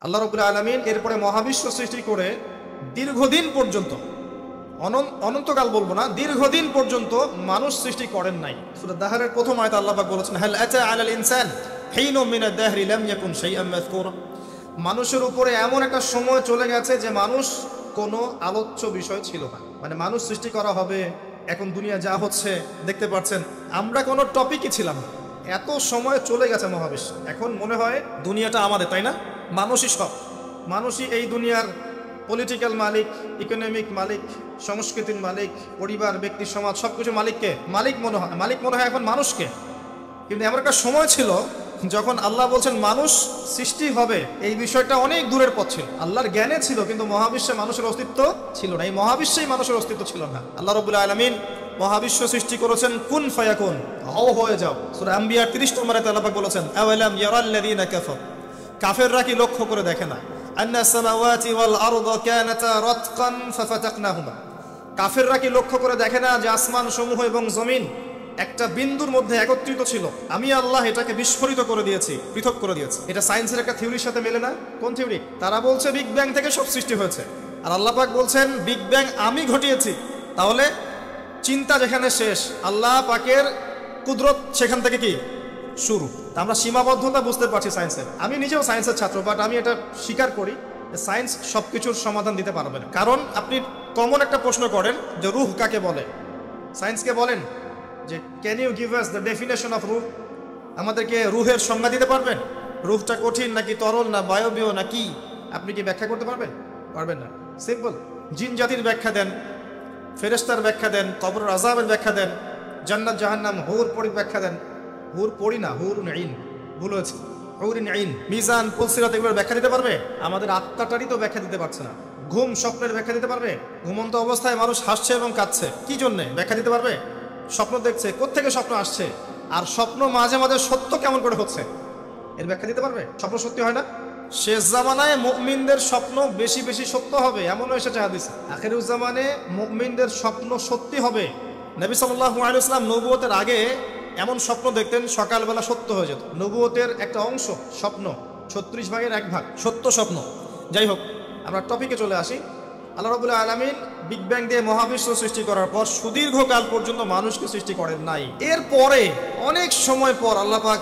আল্লাহ রাব্বুল আলামিন এরপরে মহাবিশ্ব সৃষ্টি করে দীর্ঘদিন পর্যন্ত, অনন্তকাল বলবো না, দীর্ঘদিন পর্যন্ত মানুষ সৃষ্টি করেন নাই। সূরা দাহরের প্রথম আয়াতে আল্লাহ পাক বলেছেন, হাল আতা আলাল ইনসান হিনুম মিনাদ দাহরি লাম ইয়াকুন শাইআন মাযকুরা। মানুষের উপরে এমন একটা সময় চলে গেছে যে মানুষ কোনো আলোচ্য বিষয় ছিল না। মানে মানুষ সৃষ্টি করা হবে, এখন দুনিয়া যা হচ্ছে দেখতে পাচ্ছেন, আমরা কোনো টপিকই ছিলাম না। এত সময় চলে গেছে মহাবিশ্ব, এখন মনে হয় দুনিয়াটা আমাদের, তাই না? মানুষই সব, মানুষই এই দুনিয়ার পলিটিক্যাল মালিক, ইকোনমিক মালিক, সংস্কৃতির মালিক, পরিবার, ব্যক্তি, সমাজ, সব কিছু মালিককে মালিক মনে হয় এখন মানুষকে। কিন্তু এমন একটা সময় ছিল যখন আল্লাহ বলছেন মানুষ সৃষ্টি হবে, এই বিষয়টা অনেক দূরের পথ ছিল। আল্লাহর জ্ঞানে ছিল, কিন্তু মহাবিশ্বে মানুষের অস্তিত্ব ছিল না। এই মহাবিশ্বেই মানুষের অস্তিত্ব ছিল না। আল্লাহ রাব্বুল আলামিন মহাবিশ্ব সৃষ্টি করেছেন কুন ফায়াকুন, হও হয়ে যাও। সূরা আম্বিয়া 30 নম্বর আয়াতে আল্লাহ পাক বলেছেন, আওয়ালাম ইয়ারাল্লাযীনা কাফার, কাফেররা কি লক্ষ্য করে দেখে না, আন্না সামাওয়াতি ওয়াল আরদা কানাতা রাতকান ফাফাতাকনাহুমা, কাফেররা কি লক্ষ্য করে দেখে না যে আসমান সমূহ এবং জমিন একটা বিন্দুর মধ্যে একত্রিত ছিল, আমি আল্লাহ এটাকে বিস্ফোরিত করে দিয়েছি, পৃথক করে দিয়েছি। এটা সায়েন্সের একটা থিওরির সাথে মেলে না? কোন থিওরি? তারা বলছে বিগ ব্যাং থেকে সব সৃষ্টি হয়েছে, আর আল্লাহ পাক বলছেন বিগ ব্যাং আমি ঘটিয়েছি। তাহলে চিন্তা যেখানে শেষ, আল্লাহ পাকের কুদরত সেখান থেকে কি শুরু। তা আমরা সীমাবদ্ধতা বুঝতে পারছি সায়েন্সের। আমি নিজেও সায়েন্সের ছাত্র, বাট আমি এটা স্বীকার করি সায়েন্স সব কিছুর সমাধান দিতে পারবে না। কারণ আপনি কমন একটা প্রশ্ন করেন যে রুহ কাকে বলে, সায়েন্সকে বলেন যে can you give us the definition of রুহ, আমাদেরকে রুহের সংজ্ঞা দিতে পারবেন? রুহটা কঠিন নাকি তরল না বায়বীয় না কি, আপনি কি ব্যাখ্যা করতে পারবেন? পারবেন না। সিম্পল। জিন জাতির ব্যাখ্যা দেন, ফেরেশতার ব্যাখ্যা দেন, কবরের আযাবের ব্যাখ্যা দেন, জান্নাত জাহান্নাম, হুর পরি ব্যাখ্যা দেন। হুর পরি না, হুর আইন, ভুল হয়েছে, হুর আইন, মিজান, পুলসিরাত, এগুলোর ব্যাখ্যা দিতে পারবে? আমাদের আত্মাটারই তো ব্যাখ্যা দিতে পারছে না। ঘুম, স্বপ্নের ব্যাখ্যা দিতে পারবে? ঘুমন্ত অবস্থায় মানুষ হাসছে এবং কাঁদছে, কি জন্যে? ব্যাখ্যা দিতে পারবে? স্বপ্ন দেখছে, কোত্থেকে স্বপ্ন আসছে, আর স্বপ্ন মাঝে মাঝে সত্য কেমন করে হচ্ছে, এর ব্যাখ্যা দিতে পারবে? স্বপ্ন সত্যি হয় না? শেষ জামানায় মুমিনদের স্বপ্ন বেশি বেশি সত্য হবে, এমনও এসেছে হাদিসে। আখিরুজ জামানে মুমিনদের স্বপ্ন সত্যি হবে। নবী সাল্লাল্লাহু আলাইহি ওয়াসাল্লাম নবুয়তের আগে এমন স্বপ্ন দেখতেন সকালবেলা সত্য হয়ে যেত। নবুয়তের একটা অংশ স্বপ্ন, 36 ভাগের 1 ভাগ সত্য স্বপ্ন। যাই হোক, আমরা টপিকে চলে আসি। আল্লাহ রাব্বুল আলামিন বিগ ব্যাং দিয়ে মহাবিশ্ব সৃষ্টি করার পর সুদীর্ঘকাল পর্যন্ত মানুষকে সৃষ্টি করেন নাই। এরপরে অনেক সময় পর আল্লাহ পাক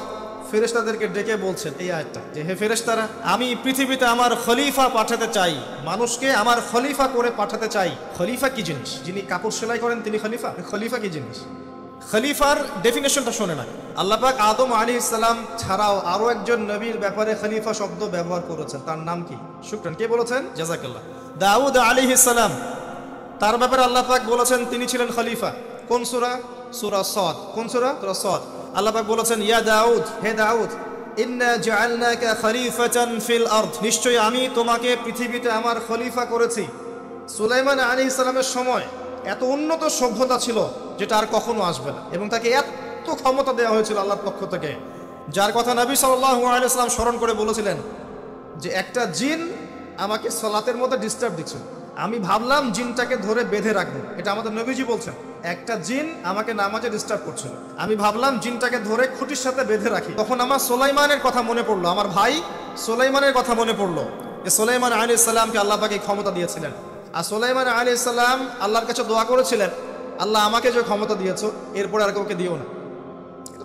ফেরেশতাদেরকে ডেকে বলছেন এই আয়াতটা, যে হে ফেরেশতারা, আমি পৃথিবীতে আমার খলিফা পাঠাতে চাই, মানুষকে আমার খলিফা করে পাঠাতে চাই। খলিফা কি জিনিস? যিনি কাপড় সেলাই করেন তিনি খলিফা? খলিফা কি জিনিস? খলিফার ডেফিনেশনটা শোনে না। আল্লাহ পাক আদম আলাইহিস সালাম ছাড়াও আরো একজন নবীর ব্যাপারে খলিফা শব্দ ব্যবহার করেছেন, তার নাম কি? শুকরান। কে বলেছেন? জাযাকাল্লাহ। দাউদ আলাইহিস সালাম, তার ব্যাপারে আল্লাহ পাক বলেছেন তিনি ছিলেন খলিফা। কোন সূরা? সূরা সাদ। কোন সূরা? সূরা সাদ। আল্লাহ পাক বলেছেন ইয়া দাউদ, হে দাউদ, ইন্না জাআলনাকা খলিফাতান ফিল আরদ, নিশ্চয়ই আমি তোমাকে পৃথিবীতে আমার খলিফা করেছি। সুলাইমান আলাইহিস সালামের সময় এত উন্নত সভ্যতা ছিল যেটা আর কখনো আসবে না, এবং তাকে এত ক্ষমতা দেওয়া হয়েছিল আল্লাহর পক্ষ থেকে, যার কথা নবী সাল্লাল্লাহু আলাইহি ওয়াসাল্লাম স্মরণ করে বলেছিলেন যে একটা জিন আমাকে সালাতের মধ্যে ডিস্টার্ব দিচ্ছে, আমি ভাবলাম জিনটাকে ধরে বেঁধে রাখবো। এটা আমাদের নবীজি বলছেন, একটা জিন আমাকে নামাজে ডিস্টার্ব করছিল, আমি ভাবলাম জিনটাকে ধরে খুঁটির সাথে বেঁধে রাখি। তখন আমার সুলাইমানের কথা মনে পড়লো, আমার ভাই সুলাইমানের কথা মনে পড়লো যে সুলাইমান আলাইহিস সালামকে আল্লাহ পাক এই ক্ষমতা দিয়েছিলেন। আর সুলাইমান আলাইহিস সালাম আল্লাহর কাছে দোয়া করেছিলেন, আল্লাহ আমাকে যে ক্ষমতা দিয়েছো এরপরে আর কাউকে দিও না,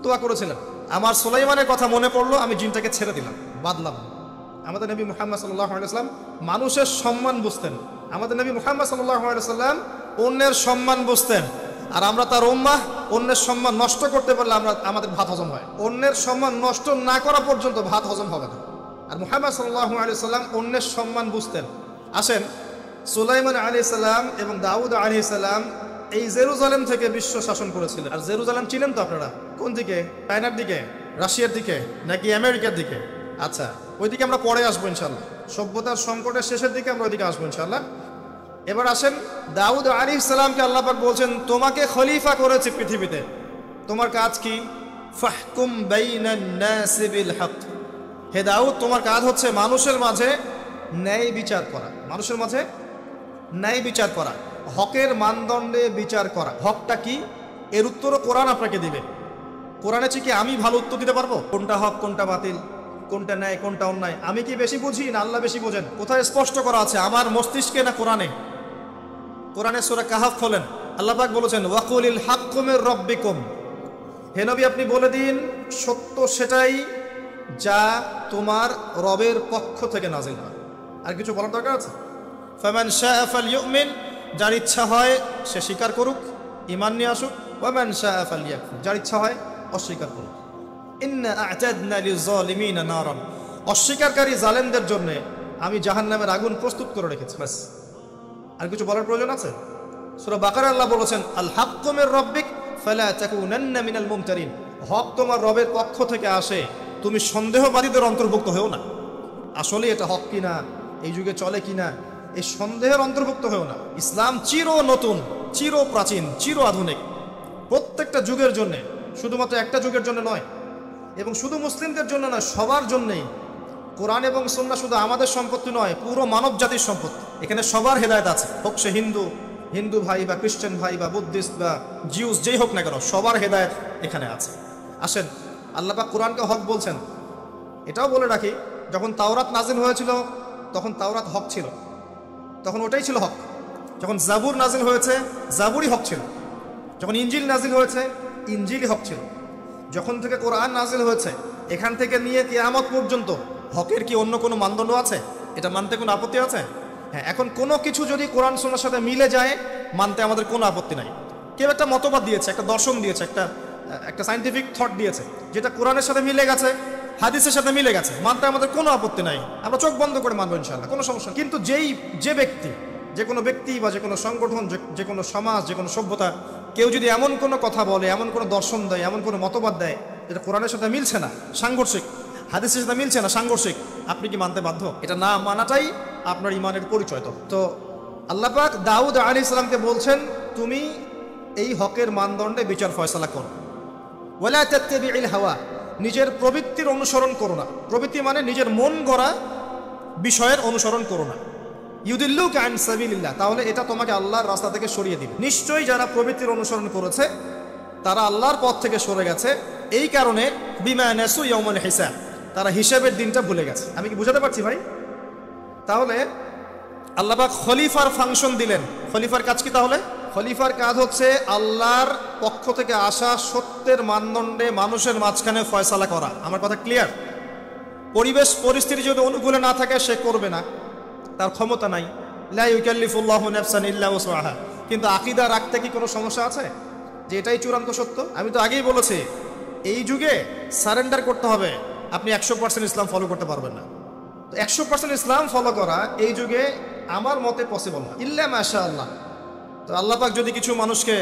দোয়া করেছিলেন। আমার সুলাইমানের কথা মনে পড়লো, আমি জিনটাকে ছেড়ে দিলাম, বাদলাম। আমাদের নবী মুহাম্মদ সাল্লাল্লাহু আলাইহি ওয়াসাল্লাম মানুষের সম্মান বুঝতেন। আমাদের নবী মুহাম্মদ সাল্লাল্লাহু আলাইহি ওয়াসাল্লাম অন্যের সম্মান বুঝতেন। আর আমরা তার উম্মাহ, অন্যের সম্মান নষ্ট করতে পারলে আমাদের ভাত হজম হয়, অন্যের সম্মান নষ্ট না করা পর্যন্ত ভাত হজম হবে না। আর মুহাম্মদ সাল্লাল্লাহু আলাইহি ওয়াসাল্লাম অন্যের সম্মান বুঝতেন। আসেন, সুলাইমান আলাইহিস সালাম এবং দাউদ আলাইহিস সালাম এই জেরুজালেম থেকে বিশ্ব শাসন করেছিলেন। আর জেরুজালেম চিনেন তো আপনারা? কোন দিকে? চায়নার দিকে, রাশিয়ার দিকে, নাকি আমেরিকার দিকে? আচ্ছা, ওইদিকে আমরা পরে আসবো ইনশাল্লাহ, সভ্যতার সংকটের শেষের দিকে আমরা ওইদিকে আসবো ইনশাল্লাহ। এবার আসেন, দাউদ আলাইহিস সালামকে আল্লাহ পাক বলছেন তোমাকে খলিফা করেছি পৃথিবীতে, তোমার কাজ কি? ফাহকুম বাইনান নাসি বিল হক, হে দাউদ তোমার কাজ হচ্ছে মানুষের মাঝে ন্যায় বিচার করা, মানুষের মাঝে ন্যায় বিচার করা, হকের মানদণ্ডে বিচার করা। হকটা কি? এর উত্তরও কোরআন আপনাকে দিবে। কোরআনে কি আমি ভালো উত্তর দিতে পারবো কোনটা হক কোনটা বাতিল, কোনটা ন্যায় কোনটা অন্যায় আমি কি বেশি বুঝি না আল্লাহ বেশি বোঝেন? কোথায় স্পষ্ট করা আছে? আমার মস্তিষ্কে না কোরআনে? কোরআনে সূরা কাহাফ খোলেন, আল্লাহ পাক বলেছেন ওয়াকুলিল হাক্কু মির রাব্বিকুম, হে নবী আপনি বলে দিন সত্য সেটাই যা তোমার রবের পক্ষ থেকে নাজিল হয়। আর কিছু বলার দরকার আছে? ফামান শাআ ফালইউমিন, যার ইচ্ছা হয় সে স্বীকার করুক, ঈমান নিয়ে আসুক। ওয়ামান শাআ ফালইয়াকফুর, যার ইচ্ছা হয় অস্বীকার করুক। ইন্না আ'তাদনা লিয-যালিমিনা নারান, অস্বীকারকারী জালেমদের জন্য আমি জাহান্নামের আগুন প্রস্তুত করে রেখেছি। ব্যাস, আর কিছু বলার প্রয়োজন আছে? সূরা বাকারা আল্লাহ বলেছেন আল হাক্কু মির রাব্বিক ফালা তাকুনান্না মিনাল মুমতারিন, হক তোমার রবের পক্ষ থেকে আসে, তুমি সন্দেহবাদীদের অন্তর্ভুক্ত হও না। আসলে এটা হক কিনা, এই যুগে চলে কিনা, এই সন্দেহের অন্তর্ভুক্ত হও না। ইসলাম চির নতুন, চির প্রাচীন, চির আধুনিক, প্রত্যেকটা যুগের জন্য, শুধুমাত্র একটা যুগের জন্য নয়, এবং শুধু মুসলিমদের জন্য নয়, সবার জন্যই। কোরআন এবং সুন্নাহ শুধু আমাদের সম্পত্তি নয়, পুরো মানব জাতির সম্পত্তি। এখানে সবার হেদায়েত আছে, হোক সে হিন্দু ভাই বা খ্রিস্টান ভাই বা বুদ্ধিস্ট বা জিউস, যেই হোক না কেন, সবার হেদায়েত এখানে আছে। আসেন, আল্লাহ পাক কোরআনকে হক বলছেন। এটাও বলে রাখি, যখন তাওরাত নাজিল হয়েছিল তখন তাওরাত হক ছিল, তখন ওটাই ছিল হক। যখন জাবুর নাজিল হয়েছে জাবুরই হক ছিল। যখন ইনজিল নাজিল হয়েছে ইনজিলই হক ছিল। যখন থেকে কোরআন নাজিল হয়েছে এখান থেকে নিয়ে কিয়ামত পর্যন্ত হকের কি অন্য কোনো মানদণ্ড আছে? এটা মানতে কোনো আপত্তি আছে? হ্যাঁ, এখন কোনো কিছু যদি কোরআন সুন্নাহর সাথে মিলে যায় মানতে আমাদের কোনো আপত্তি নাই। কেউ একটা মতবাদ দিয়েছে, একটা দর্শন দিয়েছে, একটা সায়েন্টিফিক থট দিয়েছে, যেটা কোরআনের সাথে মিলে গেছে, হাদিসের সাথে মিলে গেছে, মানতে আমাদের কোনো আপত্তি নাই। আমরা চোখ বন্ধ করে মানবো ইনশাআল্লাহ, কোনো সমস্যা। কিন্তু যে ব্যক্তি, যে কোনো ব্যক্তি বা যে কোনো সংগঠন, যে কোনো সমাজ, যে কোনো সভ্যতা, কেউ যদি এমন কোনো কথা বলে, এমন কোনো দর্শন দেয়, এমন কোনো মতবাদ দেয় যেটা কোরআনের সাথে মিলছে না, সাংঘর্ষিক, হাদিসের সাথে মিলছে না, সাংঘর্ষিক, আপনি কি মানতে বাধ্য? এটা না মানাটাই আপনার ইমানের পরিচয়। তো আল্লাহ পাক দাউদ আলাইহিস সালামকে বলছেন তুমি এই হকের মানদণ্ডে বিচার ফয়সালা করো। ওয়ালা তাত্তাবিউল হাওয়া, নিজের প্রবৃত্তির অনুসরণ করো না। প্রবৃত্তি মানে নিজের মন গড়া বিষয়ের অনুসরণ করো না। ইউদিল্লুকা আন সাবিলিল্লাহ, তাহলে এটা তোমাকে আল্লাহর রাস্তা থেকে সরিয়ে দিবে। নিশ্চয়ই যারা প্রবৃত্তির অনুসরণ করেছে তারা আল্লাহর পথ থেকে সরে গেছে। এই কারণে বিমা নাসু ইয়াউমুল হিসাব, তারা হিসাবের দিনটা ভুলে গেছে। আমি কি বুঝাতে পারছি ভাই? তাহলে আল্লাহ পাক খলিফার ফাংশন দিলেন। খলিফার কাজ কি তাহলে? খলিফার কাজ হচ্ছে আল্লাহর পক্ষ থেকে আসা সত্যের মানদণ্ডে মানুষের মাঝখানে ফয়সালা করা। আমার কথা ক্লিয়ার? পরিবেশ পরিস্থিতি যদি অনুকূলে না থাকে সে করবে না, তার ক্ষমতা নাই। লা ইউকাল্লিফুল্লাহু নাফসান ইল্লা উসআহা। কিন্তু আকীদা রাখতে কি কোনো সমস্যা আছে যে এটাই চূড়ান্ত সত্য? আমি তো আগেই বলেছি, এই যুগে সারেন্ডার করতে হবে। আপনি 100% ইসলাম ফলো করতে পারবেন না। তো 100% ইসলাম ফলো করা এই যুগে আমার মতে পসিবল না, ইল্লা মাশাআল্লাহ। তো আল্লাহ পাক যদি কিছু মানুষকে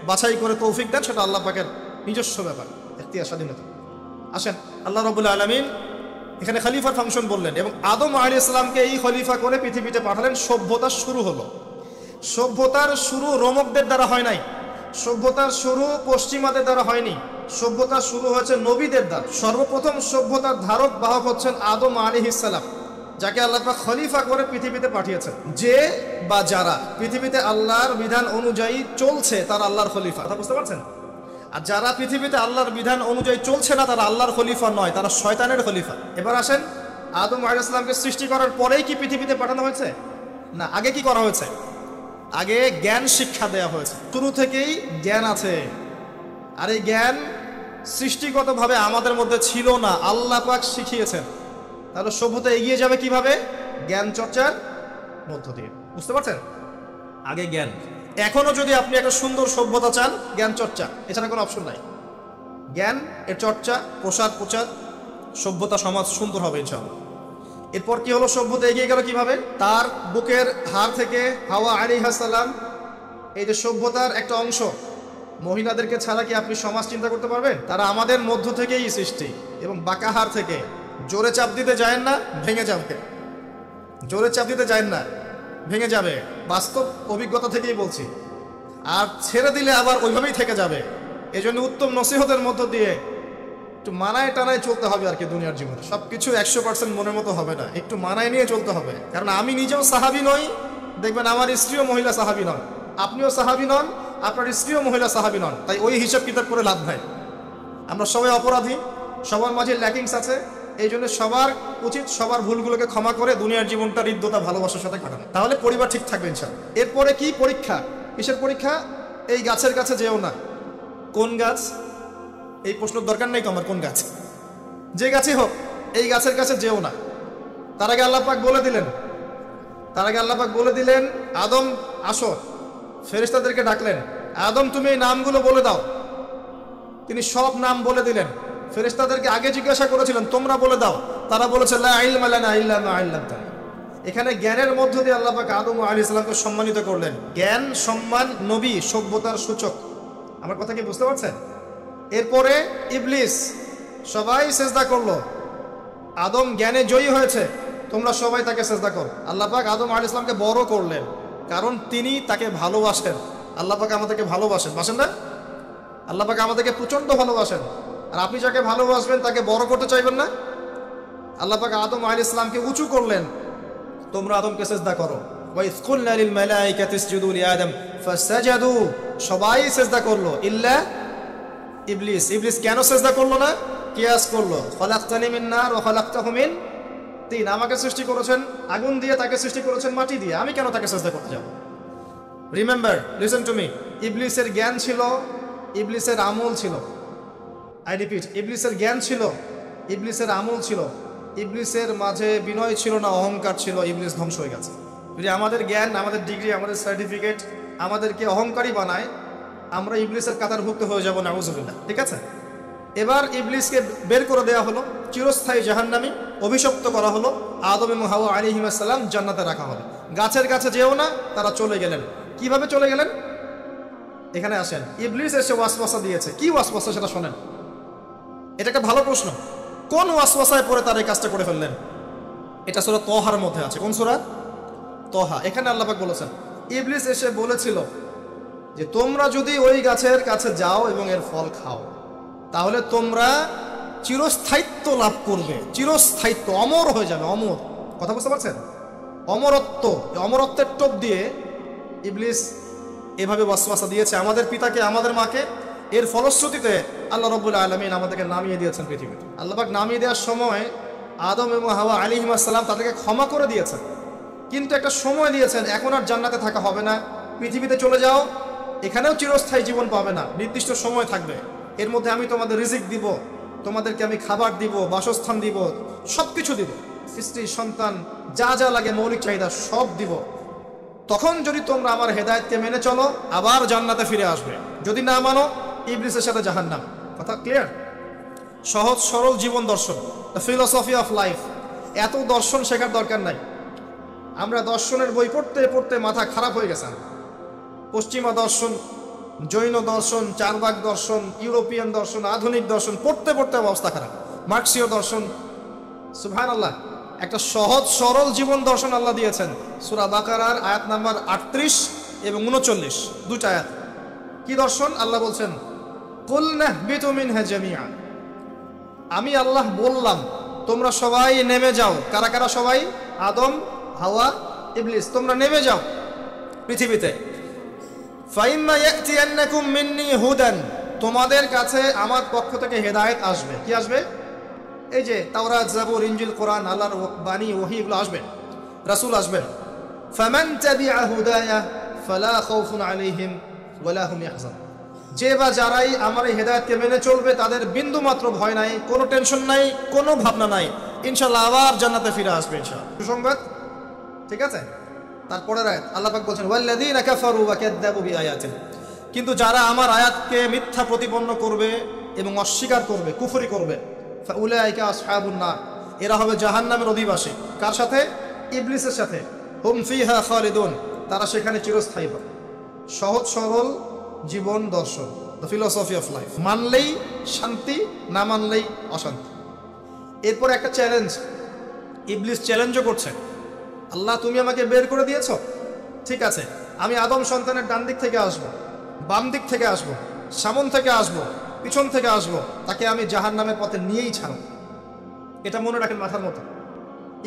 বাছাই করে তৌফিক দেন, সেটা আল্লাহ পাকের নিজস্ব ব্যাপার, ইখতিয়ার, স্বাধীনতা। আসেন, আল্লাহ রাব্বুল আলামিন এখানে খলিফার ফাংশন বললেন, এবং আদম আলাইহিস সালামকে এই খলিফা করে পৃথিবীতে পাঠালেন। সভ্যতার শুরু হলো। সভ্যতার শুরু রোমকদের দ্বারা হয় নাই, সভ্যতার শুরু পশ্চিমাদের দ্বারা হয়নি, সভ্যতার শুরু হয়েছে নবীদের দ্বারা। সর্বপ্রথম সভ্যতার ধারক বাহক হচ্ছেন আদম আলাইহিস সালাম, যাকে আল্লাহ পাক খলিফা করে পৃথিবীতে পাঠিয়েছেন। যে বা যারা পৃথিবীতে আল্লাহর বিধান অনুযায়ী চলছে তারা আল্লাহর খলিফা। কথা বুঝতে পারছেন? আর যারা পৃথিবীতে আল্লাহর বিধান অনুযায়ী চলছে না তারা আল্লাহর খলিফা নয়, তারা শয়তানের খলিফা। এবার আসেন, আদম আলাইহিস সালামকে সৃষ্টি করার পরেই কি পৃথিবীতে পাঠানো হয়েছে? না, আগে কি করা হয়েছে? আগে জ্ঞান শিক্ষা দেওয়া হয়েছে। শুরু থেকেই জ্ঞান আছে, আর এই জ্ঞান সৃষ্টিগতভাবে আমাদের মধ্যে ছিল না, আল্লাহ পাক শিখিয়েছেন। তাহলে সভ্যতা এগিয়ে যাবে কিভাবে? জ্ঞান চর্চার মধ্য দিয়ে। বুঝতে পারছেন? আগে জ্ঞান। এখনো যদি আপনি একটা সুন্দর সভ্যতা চান, জ্ঞান চর্চা, এছাড়া কোনো অপশন নাই। জ্ঞান এর চর্চা, প্রচার, সভ্যতা সমাজ সুন্দর হবে ইনশাআল্লাহ। এরপর কি হলো? সভ্যতা এগিয়ে গেল কিভাবে? তার বুকের হাড় থেকে হাওয়া আলাইহিস সালাম, এই যে সভ্যতার একটা অংশ, মহিলাদেরকে ছাড়া কি আপনি সমাজ চিন্তা করতে পারবেন? তারা আমাদের মধ্য থেকেই সৃষ্টি, এবং বাঁকা হাড় থেকে। জোরে চাপ দিতে যায় না, ভেঙে যাবে। জোরে চাপ দিতে যায় না, ভেঙে যাবে। বাস্তব অভিজ্ঞতা থেকেই বলছি। আর ছেড়ে দিলে আবার ওইভাবেই থেকে যাবে। এই জন্য উত্তম নসিহতের মধ্য দিয়ে একটু মানায় টানায় চলতে হবে আর কি। দুনিয়ার জীবনে সবকিছু 100% মনের মতো হবে না, একটু মানায় নিয়ে চলতে হবে। কারণ আমি নিজেও সাহাবী নই, দেখবেন আমার স্ত্রীও মহিলা সাহাবী নন, আপনিও সাহাবী নন, আপনার স্ত্রীও মহিলা সাহাবী নন। তাই ওই হিসাব কিতাব করে লাভ নাই। আমরা সবাই অপরাধী, সবার মাঝে ল্যাকিংস আছে, এই জন্য সবার উচিত সবার ভুলগুলোকে ক্ষমা করে দুনিয়ার জীবনটা হৃদ্যতা ভালোবাসার সাথে কাটানো, তাহলে পরিবার ঠিক থাকবে ইনশাআল্লাহ। এরপরে কি পরীক্ষা? কিসের পরীক্ষা? এই গাছের কাছে যেও না। কোন গাছ? এই প্রশ্নের দরকার নেই তো আমার, কোন গাছ, যে গাছই হোক এই গাছের কাছে যেও না। তার আগে আল্লাহ পাক বলে দিলেন আদম আসো। ফেরেশতাদেরকে ডাকলেন, আদম তুমি এই নামগুলো বলে দাও। তিনি সব নাম বলে দিলেন। ফেরেশতাদেরকে আগে জিজ্ঞাসা করেছিলেন তোমরা বলে দাও, তারা বলেছে লা ইলমা লানা ইল্লা মা আল্লামতানা। এখানে জ্ঞানের মধ্য দিয়ে আল্লাহ পাক আদম আলাইহিস সালামকে সম্মানিত করলেন। জ্ঞান, সম্মান, নবী, সভ্যতার সূচক। আমার কথা কি বুঝতে পারছেন? এরপরে ইবলিস, সবাই সেজদা করলো। আদম জ্ঞানে জয়ী হয়েছে, তোমরা সবাই তাকে সেজদা করো। আল্লাহ পাক আদম আলাইহিস সালামকে বড় করলেন, কারণ তিনি তাকে ভালোবাসেন। আল্লাহ পাক আমাদেরকে ভালোবাসেন, বাসেন না? আল্লাহ পাক আমাদেরকে প্রচন্ড ভালোবাসেন। আর আপনি যাকে ভালোবাসবেন তাকে বড় করতে চাইবেন না? আল্লাহ পাক আদম আলাইহিস সালামকে উঁচু করলেন, তোমরা আদমকে সেজদা করো। ওয়া ইয কুলনা লিল মালাইকাতি ইসজুদু লিআদম ফাসাজাদু, সবাই সেজদা করলো ইল্লা ইবলিস। ইবলিস কেন সেজদা করলো না? কিয়াস করলো, খলাকতানি মিন নার ওয়া খলাকতাহু মিন তিন। আমাকে সৃষ্টি করেছেন আগুন দিয়ে, তাকে সৃষ্টি করেছেন মাটি দিয়ে, আমি কেন তাকে সেজদা করতে যাব? রিমেম্বার, লিসেন টু মি, ইবলিসের জ্ঞান ছিল, ইবলিসের আমল ছিল। আই রিপিট, ইবলিসের জ্ঞান ছিল, ইবলিসের আমল ছিল। ইবলিসের মাঝে বিনয় ছিল না, অহংকার ছিল। ইবলিস ধ্বংস হয়ে গেছে। যদি আমাদের জ্ঞান, আমাদের ডিগ্রি, আমাদের সার্টিফিকেট আমাদেরকে অহংকারী বানায়, আমরা ইবলিসের কাতারভুক্ত হয়ে যাব, নাউজুবিল্লাহ। ঠিক আছে? এবার ইবলিসকে বের করে দেওয়া হলো, চিরস্থায়ী জাহান্নামী, অভিশপ্ত করা হলো। আদম এবং হাওয়া আলাইহিস সালাম জান্নাতে রাখা হলো। গাছের কাছে যেও না, তারা চলে গেলেন। কিভাবে চলে গেলেন? এখানে আসেন। ইবলিস এসে ওয়াসওয়াসা দিয়েছে। কি ওয়াসওয়াসা সেটা শোনেন। এটা একটা ভালো প্রশ্ন। কোন ওয়াসওয়াসায় পড়ে তারা এই কাজটা করে ফেললেন? এটা সূরা তহার মধ্যে আছে। কোন সূরা? তহা। এখানে আল্লাহ পাক বলেছেন, ইবলিস এসে বলেছিল যে তোমরা যদি ওই গাছের কাছে যাও এবং এর ফল খাও, তাহলে তোমরা চিরস্থায়িত্ব লাভ করবে। চিরস্থায়িত্ব, অমর হয়ে যাবে, অমর। কথা বুঝতে পারছেন? অমরত্ব। অমরত্বের টোপ দিয়ে ইবলিস এভাবে ওয়াসওয়াসা দিয়েছে আমাদের পিতাকে, আমাদের মাকে। এর ফলশ্রুতিতে আল্লাহ রাব্বুল আলামিন আমাদেরকে নামিয়ে দিয়েছেন পৃথিবীতে। আল্লাহ পাক নামিয়ে দেওয়ার সময় আদম এবং হাওয়া আলাইহিস সালাম তাদেরকে ক্ষমা করে দিয়েছেন, কিন্তু একটা সময় দিয়েছেন, এখন আর জান্নাতে থাকা হবে না, পৃথিবীতে চলে যাও। এখানেও চিরস্থায়ী জীবন পাবে না, নির্দিষ্ট সময় থাকবে। এর মধ্যে আমি তোমাদের রিজিক দিব, তোমাদেরকে আমি খাবার দিব, বাসস্থান দিব, সব কিছু দিব, স্ত্রী সন্তান যা যা লাগে মৌলিক চাহিদা সব দিব। তখন যদি তোমরা আমার হেদায়েতকে মেনে চলো, আবার জান্নাতে ফিরে আসবে। যদি না মানো, ইবলিসের সাথে জাহান্নাম। কথা ক্লিয়ার? সহজ সরল জীবন দর্শন, দ্য ফিলোসফি অফ লাইফ। এত দর্শন শেখার দরকার নাই। আমরা দর্শনের বই পড়তে পড়তে মাথা খারাপ হয়ে গেছে। পশ্চিমা দর্শন, জৈন দর্শন, চারবাক দর্শন, ইউরোপিয়ান দর্শন, আধুনিক দর্শন পড়তে পড়তে অবস্থা খারাপ। মার্কসীয় দর্শন। সুবহানাল্লাহ, একটা সহজ সরল জীবন দর্শন আল্লাহ দিয়েছেন। সূরা বাকারার আয়াত নাম্বার 38 এবং 39, দুটো আয়াত। কি দর্শন? আল্লাহ বলছেন, কুল নাহবিতু মিনহা জামিআ। আমি আল্লাহ বললাম তোমরা সবাই নেমে যাও। কারা কারা সবাই? আদম, হাওয়া, ইবলিস। তোমরা নেমে যাও পৃথিবীতে। ফাইম্মা ইয়াতিয়ান্নাকুম মিন্নি হুদান, তোমাদের কাছে আমার পক্ষ থেকে হেদায়েত আসবে। কি আসবে? এই যে তাওরাত, জাবুর, ইনজিল, কোরআন, আল্লাহর বাণী, ওহী, এগুলো আসবে, রাসূল আসবেন। ফামান তাবিআ হুদায়া ফালা খাউফুন আলাইহিম ওয়ালা হুম ইয়াহজানুন। যে বা যারাই আমার এই হেদায়েতকে মেনে চলবে, তাদের বিন্দু মাত্র ভয় নাই, কোনো টেনশন নাই, কোনো ভাবনা নাই। ইনশাআল্লাহ আবার জান্নাতে ফিরে আসবে ইনশাআল্লাহ। সুসংবাদ। ঠিক আছে? তারপরের আয়াত আল্লাহ পাক বলছেন, ওয়াল্লাযীনা কাফারু ওয়া কাযযাবু বিআয়াতিনা। কিন্তু যারা আমার আয়াতকে মিথ্যা প্রতিপন্ন করবে এবং অস্বীকার করবে, কুফরি করবে, ফাউলাইকা আসহাবুন নার, এরা হবে জাহান্নামের অধিবাসী। কার সাথে? ইবলিসের সাথে। হুম ফিহা খালিদুন, তারা সেখানে চিরস্থায়ী হবে। সহজ সরল জীবন দর্শন, দ্য ফিলোসফি অফ লাইফ। মানলেই শান্তি, না মানলেই অশান্তি। এরপর একটা চ্যালেঞ্জ, ইবলিস চ্যালেঞ্জও করছে, আল্লাহ তুমি আমাকে বের করে দিয়েছ, ঠিক আছে, আমি আদম সন্তানের ডান দিক থেকে আসবো, বাম দিক থেকে আসবো, সামন থেকে আসবো, পিছন থেকে আসবো, তাকে আমি জাহান্নামের পথে নিয়েই ছাড়ব। এটা মনে রাখেন মাথার মতো।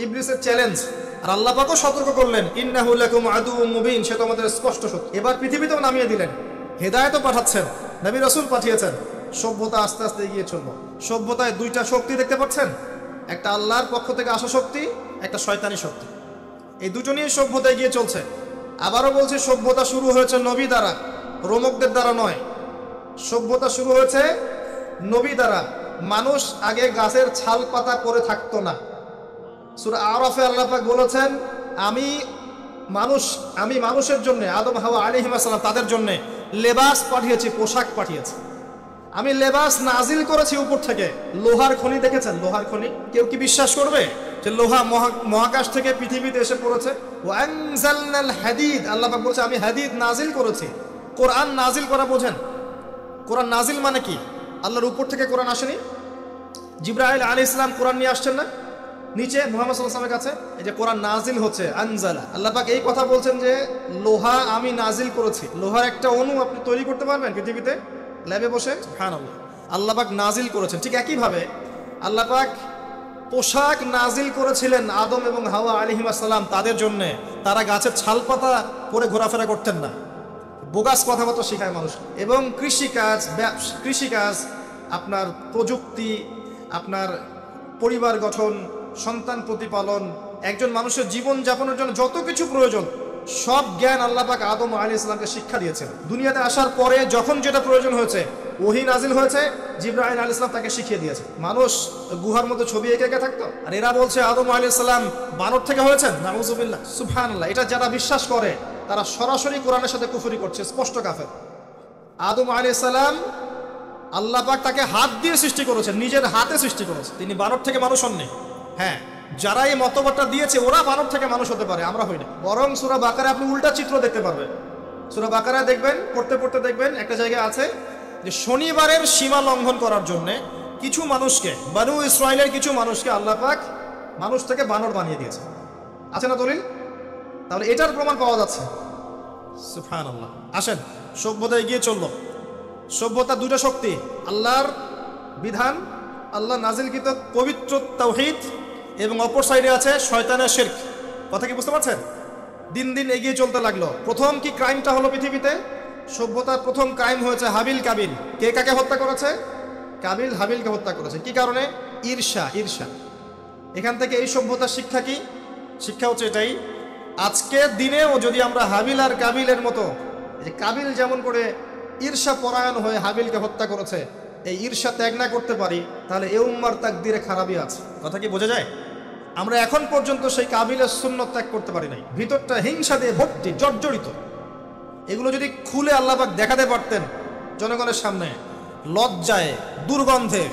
ইবলিসের চ্যালেঞ্জ। আর আল্লাহ পাকও সতর্ক করলেন, ইন্নাহু লাকুম আদুউম মুবিন, সে তোমাদের স্পষ্ট শত্রু। এবার পৃথিবীতেও নামিয়ে দিলেন, হেদায়েতও পাঠাচ্ছেন, নবী রাসূল পাঠিয়েছেন। সভ্যতা আস্তে আস্তে এগিয়ে চলবো। সভ্যতায় দুইটা শক্তি দেখতে পাচ্ছেন, একটা আল্লাহর পক্ষ থেকে আসা শক্তি, একটা শয়তানি শক্তি। এই দুটো নিয়ে সভ্যতা এগিয়ে চলছে। আবারও বলছি, সভ্যতা শুরু হয়েছে নবী দ্বারা, রোমকদের দ্বারা নয়। সভ্যতা শুরু হয়েছে নবী দ্বারা। মানুষ আগে গাছের ছাল পাতা পরে থাকতো না। সূরা আরাফে আল্লাহ পাক বলেছেন, আমি মানুষের জন্য, আদম হাওয়া আলাইহিস সালাম তাদের জন্য লেবাস পাঠিয়েছি, পোশাক পাঠিয়েছি। আমি লেবাস নাজিল করেছি উপর থেকে। লোহার খনি দেখেছেন? লোহার খনি কেউ কি বিশ্বাস করবে যে লোহা মহাকাশ থেকে পৃথিবীতে এসে পড়েছে? ওয়ানজালনাল হাদিদ, আল্লাহ পাক বলছে আমি হাদিদ নাজিল করেছি। কোরআন নাজিল করা বোঝেন? কোরআন নাজিল মানে কি? আল্লাহর উপর থেকে কোরআন আসেনি? জিবরাইল আলাইহিস সালাম কোরআন নিয়ে আসছেন না নিচে মুহাম্মদ সাল্লাল্লাহু আলাইহি ওয়াসাল্লামের কাছে? এই যে কোরআন নাজিল হচ্ছে, আনজালা, আল্লাহ পাক এই কথা বলছেন যে লোহা আমি নাজিল করেছি। লোহার একটা অণু আপনি তৈরি করতে পারবেন পৃথিবীতে ল্যাবে বসে? সুবহানাল্লাহ, আল্লাহ পাক নাজিল করেছেন। ঠিক একইভাবে আল্লাহ পাক পোশাক নাজিল করেছিলেন আদম এবং হাওয়া আলাইহিস সালাম তাদের জন্য। তারা গাছের ছালপাতা পরে ঘোরাফেরা করতেন না। বোগাস কথাবার্তা শেখায় মানুষ। এবং কৃষিকাজ, আপনার প্রযুক্তি, আপনার পরিবার গঠন, সন্তান প্রতিপালন, একজন মানুষের জীবন যাপনের জন্য যত কিছু প্রয়োজন, সব জ্ঞান আল্লাহ পাক আদম আলাইহিস সালামকে শিক্ষা দিয়েছেন। দুনিয়াতে আসার পরে যখন যেটা প্রয়োজন হয়েছে, ওহী নাজিল হয়েছে, জিবরাইল আলাইহিস সালাম তাকে শিখিয়ে দিয়েছে। মানুষ গুহার মধ্যে ছবি এঁকে থাকতো, আর এরা বলছে আদম আলাইহিস সালাম বানর থেকে হয়েছেন। নাউযুবিল্লাহ, সুবহানাল্লাহ। এটা যারা বিশ্বাস করে তারা সরাসরি কোরআনের সাথে কুফরি করছে, স্পষ্ট কাফের। আদম আলাইহিস সালাম আল্লাহ পাক তাকে হাত দিয়ে সৃষ্টি করেছেন, নিজের হাতে সৃষ্টি করেছে। তিনি বানর থেকে মানুষ হননি। হ্যাঁ, যারা এই মতবাদটা দিয়েছে ওরা বানর থেকে মানুষ হতে পারে, আমরা হই না। বরং সূরা বাকারায় আপনি উল্টা চিত্র দেখতে পারবেন। সূরা বাকারায় দেখবেন, পড়তে দেখবেন একটা জায়গায় আছে যে শনিবারের সীমা লঙ্ঘন করার জন্য কিছু মানুষকে, বনু ইসরাইলের কিছু মানুষকে আল্লাহ পাক মানুষ থেকে বানর বানিয়ে দিয়েছে। আছে না দলিল? তাহলে এটার প্রমাণ পাওয়া যাচ্ছে। সুবহানাল্লাহ। আসেন, সভ্যতা এগিয়ে চললো। সভ্যতা দুটো শক্তি, আল্লাহর বিধান, আল্লাহ নাজিলকৃত পবিত্র তাওহীদ, এবং অপর সাইডে আছে শয়তানের শিরক। কথা কি বুঝতে পারছেন? দিন দিন এগিয়ে চলতে লাগলো। প্রথম কি ক্রাইমটা হলো পৃথিবীতে? সভ্যতার প্রথম ক্রাইম হয়েছে হাবিল কাবিল। কে কাকে হত্যা করেছে? কাবিল হাবিলকে হত্যা করেছে। কি কারণে? ঈর্ষা। এখান থেকে এই সভ্যতার শিক্ষা কি? শিক্ষা হচ্ছে এটাই, আজকের দিনেও যদি আমরা হাবিল আর কাবিলের মতো, যে কাবিল যেমন করে ঈর্ষা পরায়ণ হয়ে হাবিলকে হত্যা করেছে, এই ঈর্ষা ত্যাগ না করতে পারি, তাহলে এ উম্মার তাকদীরে খারাপই আছে। কথা কি বোঝা যায়? আমরা এখন পর্যন্ত সেই কাবিলের সুন্নত ত্যাগ করতে পারি নাই। ভিতরটা হিংসা দিয়ে ভর্তি, জর্জরিত। এগুলো যদি খুলে আল্লাহ পাক দেখাতে পারতেন জনগণের সামনে, লজ্জায়, দুর্গন্ধে,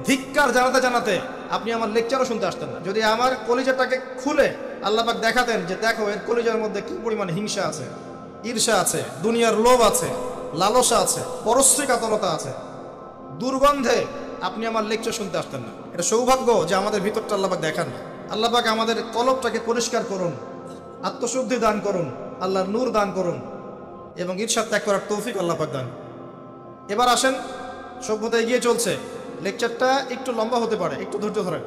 ধিক্কার জানাতে আপনি আমার লেকচারও শুনতে আসতেন না। যদি আমার কলিজাটাকে খুলে আল্লাহ পাক দেখাতেন যে দেখো এর কলিজার মধ্যে কি পরিমাণ হিংসা আছে, ঈর্ষা আছে, দুনিয়ার লোভ আছে, লালসা আছে, পরশ্রী কাতরতা আছে, দুর্গন্ধে, আপনি আমার লেকচার শুনতে আসতেন না। এটা সৌভাগ্য যে আমাদের ভিতরটা আল্লাহ পাক দেখান না। আল্লাহ পাক আমাদের কলবটাকে পরিষ্কার করুন, আত্মশুদ্ধি দান করুন, আল্লাহর নূর দান করুন, এবং ঈর্ষা ত্যাগ করার তৌফিক আল্লাহ পাক দান। এবার আসেন, সভ্যতা এগিয়ে চলছে। লেকচারটা একটু লম্বা হতে পারে, একটু ধৈর্য ধরেন।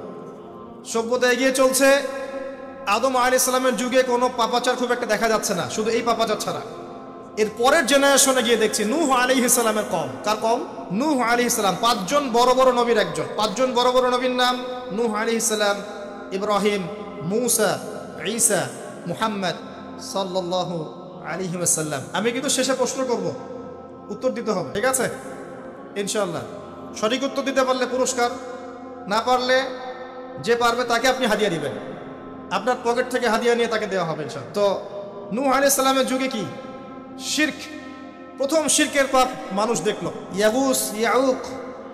সভ্যতা এগিয়ে চলছে। আদম আলাইহিস সালামের যুগে কোনো পাপাচার খুব একটা দেখা যাচ্ছে না, শুধু এই পাপাচার ছাড়া। এর পরের জেনারেশনে গিয়ে দেখছি নূহ আলাইহিস সালামের কওম। কার কওম? নূহ আলাইহিস সালাম। ৫ জন বড় বড় নবীর একজন। ৫ জন বড় বড় নবীর নাম: নূহ আলাইহিস সালাম, ইব্রাহিম, মূসা, ঈসা, মুহাম্মদ সাল্লাল্লাহু আলাইহি ওয়াসাল্লাম। আমি কিন্তু শেষে প্রশ্ন করব, উত্তর দিতে হবে, ঠিক আছে? ইনশাআল্লাহ। সঠিক উত্তর দিতে পারলে পুরস্কার, না পারলে যে পারবে তাকে আপনি হাদিয়া দিবেন। আপনার পকেট থেকে হাদিয়া নিয়ে তাকে দেওয়া হবে ইনশাআল্লাহ। তো নূহ আলাইহিস সালামের যুগে কি শিরক, প্রথম শিরকের পাপ মানুষ দেখলো। ইয়াগুস, ইয়াউক,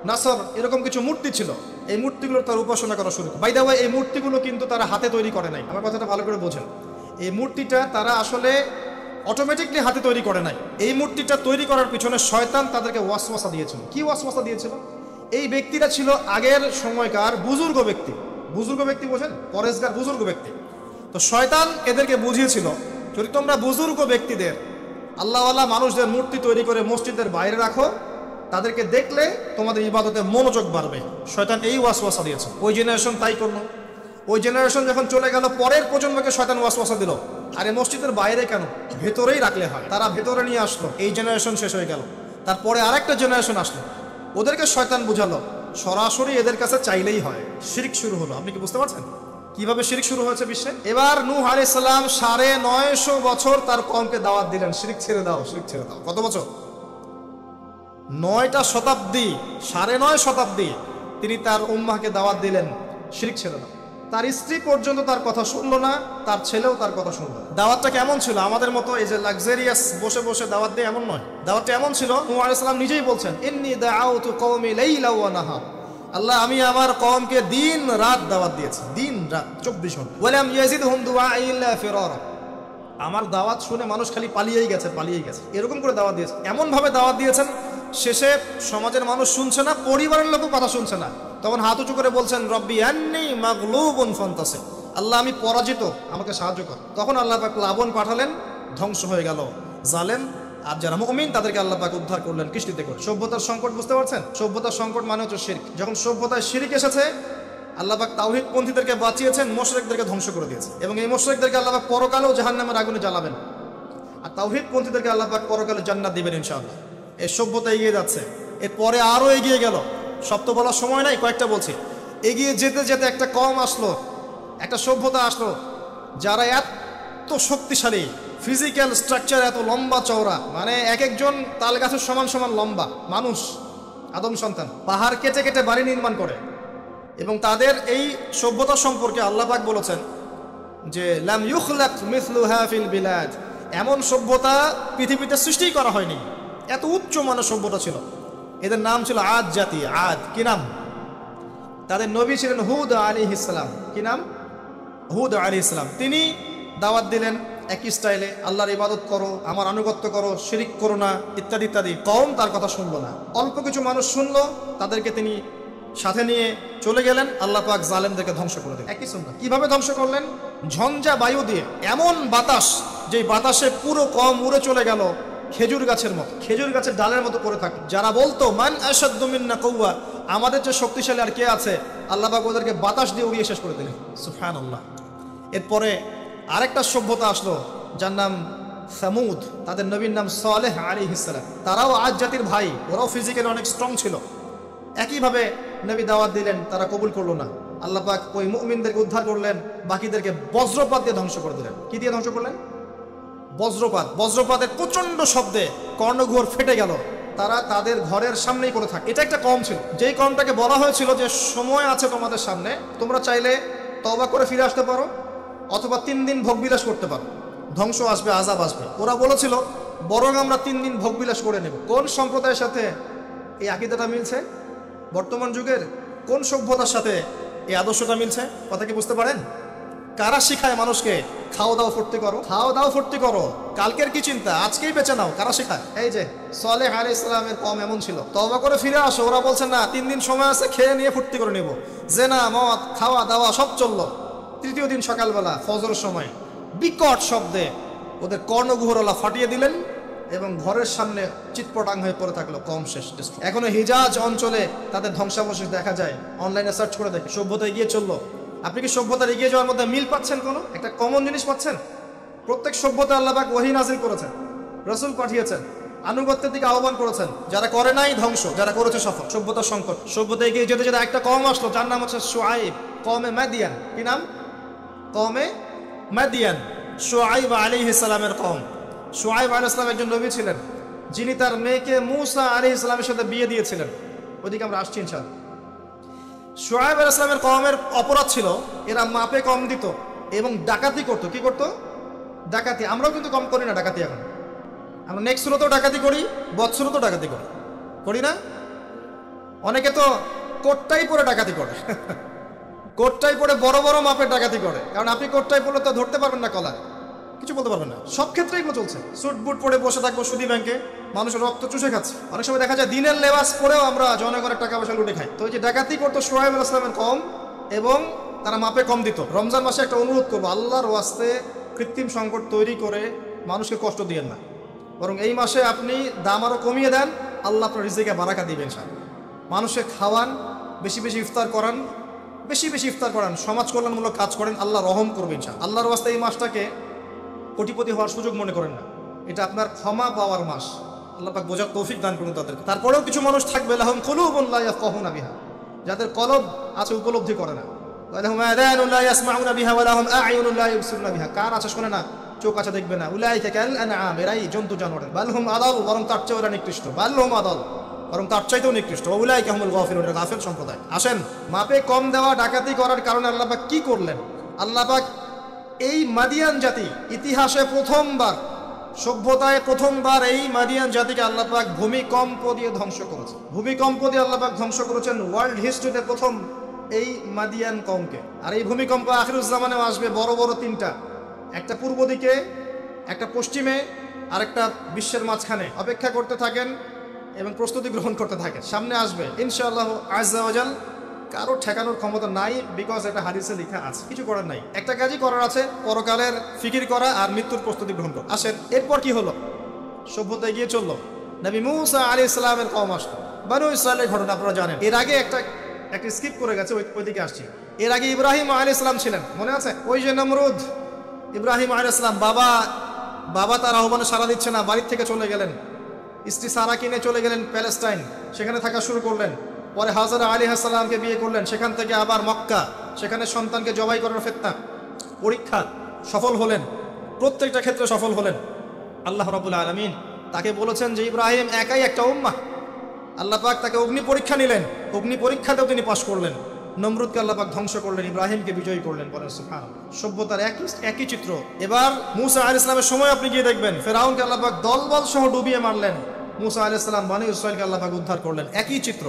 নাসর, এরকম কিছু মূর্তি ছিল। এই মূর্তিগুলো তার উপাসনা করা শুরু করে। বাই দ্য ওয়ে, এই মূর্তিগুলো কিন্তু তারা হাতে তৈরি করে নাই। আমার কথাটা ভালো করে বোঝেন। এই মূর্তিটা তারা আসলে অটোমেটিকলি হাতে তৈরি করে নাই। এই মূর্তিটা তৈরি করার পিছনে শয়তান তাদেরকে ওয়াসওয়াসা দিয়েছিল। কি ওয়াসওয়াসা দিয়েছিল? এই ব্যক্তিরা ছিল আগের সময়কার বুজুর্গ ব্যক্তি। বুজুর্গ ব্যক্তি বোঝেন? পরেশগার বুজুর্গ ব্যক্তি। তো শয়তান এদেরকে বুঝিয়েছিল, যদি তোমরা বুজুর্গ ব্যক্তিদের, আল্লাহওয়ালা মানুষদের মূর্তি তৈরি করে মসজিদের বাইরে রাখো, তাদেরকে দেখলে তোমাদের ইবাদতে মনোযোগ বাড়বে। শয়তান এই ওয়াসওয়াসা দিয়েছে। ওই জেনারেশন তাই করলো। ওই জেনারেশন যখন চলে গেল, পরের প্রজন্মকে শয়তান ওয়াসওয়াসা দিল, আরে মসজিদের বাইরে কেন, ভেতরেই রাখলে হয়। তারা ভেতরে নিয়ে আসলো। এই জেনারেশন শেষ হয়ে গেল। তারপরে আরেকটা জেনারেশন আসলো, ওদেরকে শয়তান বুঝালো সরাসরি এদের কাছে চাইলেই হয়। শিরক শুরু হলো। আপনি কি বুঝতে পারছেন কিভাবে শিরক শুরু হয়েছে বিশ্বে? এবার নূহ আলাইহিস সালাম 950 বছর তার কওমকে দাওয়াত দিলেন, শিরক ছেড়ে দাও, শিরক ছেড়ে দাও। কত বছর? 9টা শতাব্দী, 9.5 শতাব্দী তিনি তার উম্মাহকে দাওয়াত দিলেন শিরক ছেড়ে দাও। তার স্ত্রী পর্যন্ত তার কথা শুনলো না, তার ছেলেও তার কথা শুনলো না। দাওয়াতটা কেমন ছিল? আমাদের মতো এই যে লাক্সারিয়াস বসে বসে দাওয়াত দেয় এমন নয়। দাওয়াতটা এমন ছিল, নূহ আলাইহিস সালাম নিজেই বলছেন, ইন্নী দাআউতু কওমি লাইলা ওয়া নাহার, আল্লাহ আমি আমার কওমকে দিন রাত দাওয়াত দিয়েছি, দিন রাত 24 ঘন্টা। ওয়ালাম ইয়াজিদহুম দুআই ইল্লা ফিরারা, আমার দাওয়াত শুনে মানুষ খালি পালিয়েই গেছে, পালিয়েই গেছে। এরকম করে দাওয়াত দিয়েছে, এমন ভাবে দাওয়াত দিয়েছেন, শেষে সমাজের মানুষ শুনছে না, পরিবারের লোকও কথা শুনছে না। তখন হাত উঁচু করে বলছেন, রব্বি আন্নী মাগলুবুন ফান্তাসির, আল্লাহ আমি পরাজিত, আমাকে সাহায্য কর। তখন আল্লাহ পাক প্লাবন পাঠালেন, ধ্বংস হয়ে গেল জালেম। আর যারা মুমিন তাদেরকে আল্লাহ পাক উদ্ধার করলেন কিস্তিতে করে। সভ্যতার সংকট বুঝতে পারছেন? সভ্যতার সংকট মানে হচ্ছে শিরক। যখন সভ্যতায় শিরক এসেছে, আল্লাহ পাক তাওহীদ পন্থীদেরকে বাঁচিয়েছেন, মুশরিকদেরকে ধ্বংস করে দিয়েছে। এবং এই মুশরিকদেরকে আল্লাহ পাক পরকালেও জাহান্নামের আগুনে জ্বালাবেন, আর তাওহীদ পন্থীদেরকে আল্লাহ পাক পরকালে জান্নাত দিবেন ইনশাআল্লাহ। এই সভ্যতা এগিয়ে যাচ্ছে, এরপরে আরো এগিয়ে গেল। সব তো বলার সময় নাই, কয়েকটা বলছি। এগিয়ে যেতে যেতে একটা কওম আসলো, একটা সভ্যতা আসলো, যারা এত শক্তিশালী, ফিজিক্যাল স্ট্রাকচার এত লম্বা চওড়া, মানে এক একজন তাল গাছের সমান সমান লম্বা মানুষ, আদম সন্তান, পাহাড় কেটে কেটে বাড়ি নির্মাণ করে। এবং তাদের এই সভ্যতা সম্পর্কে আল্লাহ পাক বলেছেন যে লাম ইউখলাক মিসলুহা ফিল বিলাদ, এমন সভ্যতা পৃথিবীতে সৃষ্টি করা হয়নি। এত উচ্চ মানের সভ্যতা ছিল। এদের নাম ছিল আদ জাতি। আদ কি নাম? তাদের নবী ছিলেন হুদ আলাইহিস সালাম। কি নাম? হুদ আলাইহিস সালাম। তিনি দাওয়াত দিলেন একই স্টাইলে, আল্লাহর ইবাদত করো, আমার আনুগত্য করো, শিরিক করো না, ইত্যাদি ইত্যাদি। কওম তার কথা শুনলো না। অল্প কিছু মানুষ শুনলো, তাদেরকে তিনি সাথে নিয়ে চলে গেলেন। আল্লাহ পাক জালেমদেরকে ধ্বংস করে দিলেন। একই সুন্নাহ। কিভাবে ধ্বংস করলেন? ঝঞ্ঝা বায়ু দিয়ে, এমন বাতাস, যে বাতাসে পুরো কওম উড়ে চলে গেল খেজুর গাছের মতো, খেজুর গাছের ডালের মতো পড়ে থাকে। যারা বলতো মান আশাদ্দু মিন্না কুওয়া, আমাদের যে শক্তিশালী আর কে আছে, আল্লাহ পাক ওদেরকে বাতাস দিয়ে উড়িয়ে শেষ করে দিলেন। সুবহানাল্লাহ। এরপরে আরেকটা সভ্যতা আসলো, যার নাম সামুদ। তাদের নবীর নাম সালেহ আলাইহিস সালাম। তারাও আদ জাতির ভাই, ওরাও ফিজিক্যালি অনেক স্ট্রং ছিল। একইভাবে নবী দাওয়াত দিলেন, তারা কবুল করলো না। আল্লাহ পাক ওই মুমিনদেরকে উদ্ধার করলেন, বাকিদেরকে বজ্রপাত দিয়ে ধ্বংস করে দিলেন। কি দিয়ে ধ্বংস করলেন? বজ্রপাত। বজ্রপাতের প্রচন্ড শব্দে কর্ণঘোর ফেটে গেল। তারা তাদের ঘরের সামনেই পড়ে থাকে। এটা একটা কওম ছিল, যেই কওমটাকে বলা হয়েছিল যে সময় আছে তোমাদের সামনে, তোমরা চাইলে তওবা করে ফিরে আসতে পারো, অথবা 3 দিন ভোগবিলাস করতে পারো, ধ্বংস আসবে, আযাব আসবে। ওরা বলেছিল বরং আমরা 3 দিন ভোগবিলাস করে নেব। কোন সম্প্রদায়ের সাথে এই আকীদাটা মিলছে? বর্তমান যুগের কোন সভ্যতার সাথে এই আদর্শটা মিলছে? কথা কি বুঝতে পারেন? কারা শিখায় মানুষকে খাওয়া দাওয়া ফুর্তি করো, খাওয়া দাওয়া ফুর্তি করো, কালকের কি চিন্তা, আজকেই বেঁচে নাও? কারা শেখায়? এই যে সালেহ আলাইহিস সালামের কওম এমন ছিল। তওবা করে ফিরে আসো, ওরা বলছে না, 3 দিন সময় আছে, খেয়ে নিয়ে ফুর্তি করে নেব। জেনা, মদ, খাওয়া দাওয়া সব চললো। তৃতীয় দিন সকালবেলা ফজরের সময় বিকট শব্দে ওদের কর্ণগুহরলা ফাটিয়ে দিলেন, এবং ঘরের সামনে চিৎপটাং হয়ে পড়ে থাকলো, কম শেষ। এখনো হিজাজ অঞ্চলে তাদের ধ্বংসাবশেষ দেখা যায়। অনলাইনে সার্চ করে দেখে। সভ্যতা এগিয়ে চললো। আপনি কি সভ্যতার এগিয়ে যাওয়ার মধ্যে মিল পাচ্ছেন? কোনো একটা কমন জিনিস পাচ্ছেন? প্রত্যেক সভ্যতা আল্লাহ পাক ওহী নাযিল করেছেন, রাসূল পাঠিয়েছেন, আনুগত্যের দিকে আহ্বান করেছেন। যারা করে নাই ধ্বংস, যারা করেছে সফল। সভ্যতার সংকট। সভ্যতা এগিয়ে যেতে যেতে একটা কওম আসলো, যার নাম হচ্ছে শুআইব, কওমে মাদিয়ান। কি নাম? কওমে মাদিয়ান। শুআইব আলাইহিস সালামের কওম। শুআইব আলাইহিস সালাম একজন নবী ছিলেন, যিনি তার মেয়েকে মূসা আলাইহিস সালামের সাথে বিয়ে দিয়েছিলেন। ওদিকে আমরা আসছি ইনশাআল্লাহ। শুআইব আলাইহিস সালামের কওমের অপরাধ ছিল, এরা মাপে কম দিত এবং ডাকাতি করতো। কি করতো? ডাকাতি। আমরাও কিন্তু কম করি না ডাকাতি। এখন আমরা নেক্সট সুরতেও ডাকাতি করি, বৎসুরতেও ডাকাতি করি, করি না? অনেকে তো কোটটাই পরে ডাকাতি করে, কোটটাই পরে বড় বড় মাপের ডাকাতি করে। কারণ আপনি কোটটাই পরে তো ধরতে পারবেন না কলার, কিছু বলতে পারবেন না। সব ক্ষেত্রেই চলছে। স্যুট বুট পরে বসে থাকবো সুদী ব্যাংকে, মানুষের রক্ত চুষে খাচ্ছে। অনেক সময় দেখা যায় দিনের লেবাস পরেও আমরা জনগণের টাকা পয়সা লুটে খাই। তো এই যে ডাকাতি করতো শুআইব আলাইহিস সালামের কওম, এবং তারা মাপে কম দিত। রমজান মাসে একটা অনুরোধ করবো, আল্লাহর ওয়াস্তে কৃত্রিম সংকট তৈরি করে মানুষকে কষ্ট দিয়েন না, বরং এই মাসে আপনি দাম আরও কমিয়ে দেন, আল্লাহ আপনার রিজিকে বারাকা দিবেন। মানুষকে খাওয়ান, বেশি বেশি ইফতার করান, বেশি বেশি ইফতার করান, সমাজ কল্যাণমূলক কাজ করেন, আল্লাহ রহম করবেন। আল্লাহর ওয়াস্তে এই মাসটাকে কোটিপতি হওয়ার সুযোগ মনে করেন না, এটা আপনার ক্ষমা পাওয়ার মাস। আল্লাহ পাক বোঝার তৌফিক দান করুন তাদেরকে। তারপরেও কিছু মানুষ থাকবে, লাহুম কুলুবুন লা ইয়াফকাহুনা বিহা, যাদের কলব আছে উপলব্ধি করে না। ওয়ালাহুম আযানুন লা ইয়াসমাউনা বিহা ওয়া লাহুম আ'য়ুনুন লা ইবসিরুনা বিহা, কান আছে শোনে না, চোখ আছে দেখবে না। উলাইকা কাল আনআম, এরাই জন্তু জানোয়ার। বাল হুম আদাল, বরং তার চেয়েও এরা নিকৃষ্ট। বাল হুম আদাল, বরং তার চাইতেও নিকৃষ্ট। উলাইকা হুমুল গাফিলুন, এরা গাফিল সম্প্রদায়। আসেন, মাপে কম দেওয়া ডাকাতি করার কারণে আল্লাহ পাক কি করলেন? আল্লাহ পাক এই মাদিয়ান জাতি ইতিহাসে প্রথমবার, সভ্যতায় প্রথমবার এই মাদিয়ান জাতিকে আল্লাহ পাক ভূমিকম্প দিয়ে ধ্বংস করেছে। ভূমিকম্প দিয়ে আল্লাহ পাক ধ্বংস করেছেন ওয়ার্ল্ড হিস্ট্রিতে প্রথম এই মাদিয়ান কওমকে। আর এই ভূমিকম্প আখিরুজ জামানেও আসবে, বড় বড় তিনটা, একটা পূর্ব দিকে, একটা পশ্চিমে, আর একটা বিশ্বের মাঝখানে। অপেক্ষা করতে থাকেন এবং প্রস্তুতি গ্রহণ করতে থাকেন, সামনে আসবে ইনশাআল্লাহ আযজা ওয়া জাল। কারো ঠেকানোর ক্ষমতা নাই, বিকজ এটা হাদিসে লেখা আছে, কিছু করার নাই। একটা কাজই করার আছে, পরকালের ফিকির করা আর মৃত্যুর প্রস্তুতি গ্রহণ করা। আসেন, এরপর কি হলো? সভ্যতা এগিয়ে চললো, নবী মূসা আলাইহিস সালামের কওম আসলো। বনু ইসরাঈলের ঘটনা আপনারা জানেন। এর আগে একটা স্কিপ করে গেছে, ওইদিকে আসছি। এর আগে ইব্রাহিম আলাইহিস সালাম ছিলেন, মনে আছে? ওই যে নমরুদ, ইব্রাহিম আলাইহিস সালাম বাবা তার আহ্বানে সাড়া দিচ্ছে না, বাড়ির থেকে চলে গেলেন। স্ত্রী সারা কিনে চলে গেলেন প্যালেস্টাইন, সেখানে থাকা শুরু করলেন। পরে হাজরা আলাইহিস সালামকে বিয়ে করলেন, সেখান থেকে আবার মক্কা, সেখানে সন্তানকে জবাই করার ফিতনা, পরীক্ষা, সফল হলেন, প্রত্যেকটা ক্ষেত্রে সফল হলেন। আল্লাহ রাব্বুল আলামিন তাকে বলেছেন যে ইব্রাহিম একাই একটা উম্মাহ। আল্লাহ পাক তাকে অগ্নি পরীক্ষা নিলেন, অগ্নি পরীক্ষাতেও তিনি পাশ করলেন। নমরুদকে আল্লাহ পাক ধ্বংস করলেন, ইব্রাহিমকে বিজয়ী করলেন। বলেন সুবহানাল্লাহ। সভ্যতার একই চিত্র। এবার মুসা আলাইহিস সালামের সময় আপনি গিয়ে দেখবেন, ফেরাউনকে আল্লাহ পাক দলবল সহ ডুবিয়ে মারলেন। মুসা আলাইহিস সালাম বনী ইসরাঈলকে আল্লাহ পাক উদ্ধার করলেন। একই চিত্র।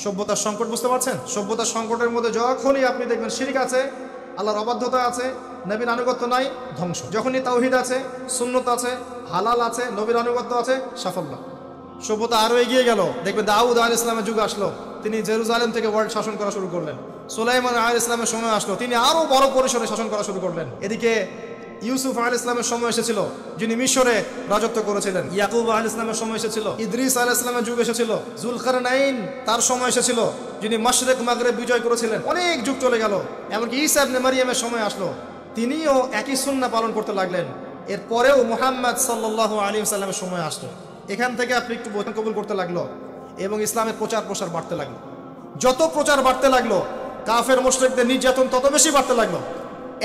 সভ্যতার সংকট, বুঝতে পারছেন? সভ্যতার সংকটের মধ্যে যখনই আপনি দেখবেন শিরক আছে, আল্লাহর অবাধ্যতা আছে, নবীর আনুগত্য নাই, ধ্বংস। যখনই তাওহীদ আছে, সুন্নত আছে, হালাল আছে, নবীর আনুগত্য আছে, সাফল্য। সভ্যতা আরো এগিয়ে গেল। দেখবেন দাউদ আলাইহিস সালামের যুগ আসলো, তিনি জেরুজালেম থেকে ওয়ার্ল্ড শাসন করা শুরু করলেন। সুলাইমান আলাইহিস সালামের সময় আসলো, তিনি আরো বড় পরিসরে শাসন করা শুরু করলেন। এদিকে ইউসুফ আলাইহিস সালামের সময় এসেছিল, যিনি মিশরে রাজত্ব করেছিলেন। ইয়াকুব আলাইহিস সালামের সময় এসেছিল। ইদ্রিস আলাইহিস সালামের যুগ এসেছিল। যুলকারনাইন তার সময় এসেছিল, যিনি মাশরিক মাগরিব বিজয় করেছিলেন। অনেক যুগ চলে গেল, এমনকি ঈসা ইবনে মারইয়ামের সময় আসলো, তিনিও একই সুন্নাহ পালন করতে লাগলেন। এরপরেও মুহাম্মদ সাল্লাল্লাহু আলাইহি ওয়াসাল্লামের সময় আসলো। এখান থেকে আপনি একটু বচন কবুল করতে লাগলো এবং ইসলামের প্রচার প্রসার বাড়তে লাগলো। যত প্রচার বাড়তে লাগলো, কাফের মুশরিকদের নির্যাতন তত বেশি বাড়তে লাগলো।